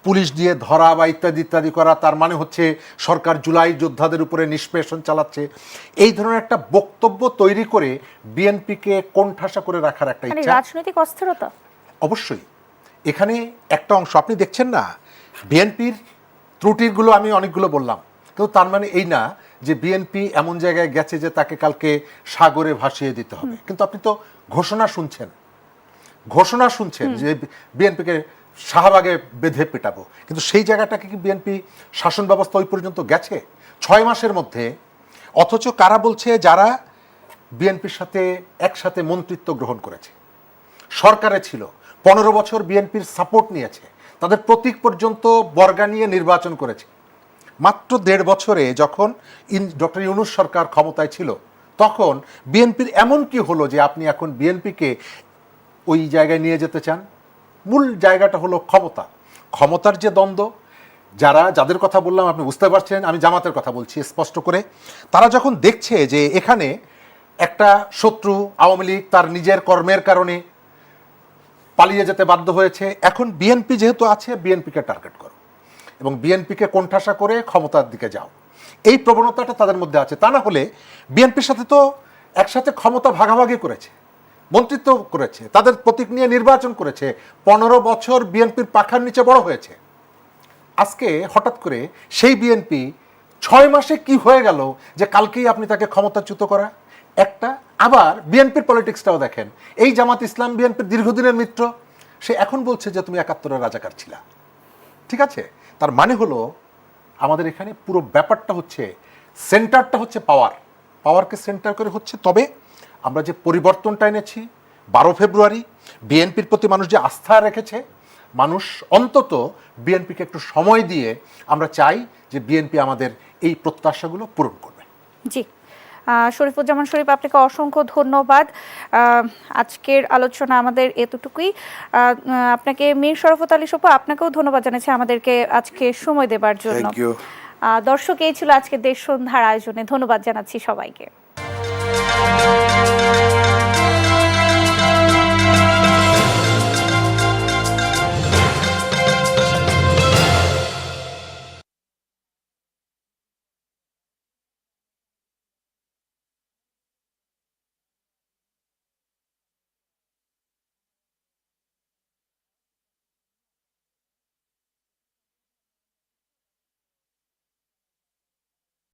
Speaker 2: পুলিশ দিয়ে ধরা বা ইত্যাদি করা, তার মানে হচ্ছে সরকার জুলাই যোদ্ধাদের উপরে নিষ্পেষণ চালাচ্ছে। এই ধরনের একটা বক্তব্য তৈরি করে বিএনপিকে কোণঠাসা করে রাখার একটা ইচ্ছা,
Speaker 1: রাজনৈতিক অস্থিরতা।
Speaker 2: অবশ্যই এখানে একটা অংশ আপনি দেখছেন না, বিএনপির ত্রুটিগুলো আমি অনেকগুলো বললাম, কিন্তু তার মানে এই না যে বিএনপি এমন জায়গায় গেছে যে তাকে কালকে সাগরে ভাসিয়ে দিতে হবে। কিন্তু আপনি তো ঘোষণা শুনছেন যে বিএনপিকে শাহবাগে বেঁধে পেটাবো, কিন্তু সেই জায়গাটাকে কি বিএনপি শাসন ব্যবস্থা ওই পর্যন্ত গেছে 6 মাসের মধ্যে? অথচ কারা বলছে? যারা বিএনপির সাথে একসাথে মন্ত্রিত্ব গ্রহণ করেছে, সরকারে ছিল, 15 বছর বিএনপির সাপোর্ট নিয়েছে, তাদের প্রতীক পর্যন্ত বর্গা নিয়ে নির্বাচন করেছে। মাত্র 1.5 বছরে যখন ডক্টর ইউনূস সরকার ক্ষমতায় ছিল, তখন বিএনপির এমন কি হলো যে আপনি এখন বিএনপিকে ওই জায়গায় নিয়ে যেতে চান? মূল জায়গাটা হলো ক্ষমতার যে দ্বন্দ্ব। যাদের কথা বললাম আপনি বুঝতে পারছেন, আমি জামাতের কথা বলছি স্পষ্ট করে। তারা যখন দেখছে যে এখানে একটা শত্রু আওয়ামী লীগ তার নিজের কর্মের কারণে পালিয়ে যেতে বাধ্য হয়েছে, এখন বিএনপি যেহেতু আছে, বিএনপিকে টার্গেট করো এবং বিএনপিকে কোণঠাসা করে ক্ষমতার দিকে যাও, এই প্রবণতাটা তাদের মধ্যে আছে। তা না হলে বিএনপির সাথে তো একসাথে ক্ষমতা ভাগাভাগি করেছে, মন্ত্রিত্ব করেছে, তাদের প্রতীক নিয়ে নির্বাচন করেছে, 15 বছর বিএনপির পাখার নিচে বড় হয়েছে। আজকে হঠাৎ করে সেই বিএনপি 6 মাসে কি হয়ে গেল যে কালকেই আপনি তাকে ক্ষমতাচ্যুত করা? একটা আবার বিএনপির পলিটিক্সটাও দেখেন, এই জামাত ইসলাম বিএনপির দীর্ঘদিনের মিত্র, সে এখন বলছে যে তুমি 71-এর রাজাকার ছিলা। ঠিক আছে, তার মানে হলো আমাদের এখানে পুরো ব্যাপারটা হচ্ছে, সেন্টারটা হচ্ছে পাওয়ারকে সেন্টার করে হচ্ছে। তবে আমরা যে পরিবর্তনটা এনেছি 12 ফেব্রুয়ারি, বিএনপির প্রতি মানুষ যে আস্থা রেখেছে, মানুষ অন্তত বিএনপিকে একটু সময় দিয়ে আমরা চাই যে বিএনপি আমাদের এই প্রত্যাশাগুলো পূরণ করবে।
Speaker 1: জি, শরীফুজ্জামান শরীফ, আপনাকে অসংখ্য ধন্যবাদ। আজকের আলোচনা আমাদের এতটুকুই। আপনাকে মীর শরাফত আলী সপু, আপনাকেও ধন্যবাদ জানাচ্ছি আমাদেরকে আজকে সময় দেবার জন্য।
Speaker 3: Thank you.
Speaker 1: দর্শক, এই ছিল আজকে দেশ সন্ধ্যার আয়োজনে। ধন্যবাদ জানাচ্ছি সবাইকে।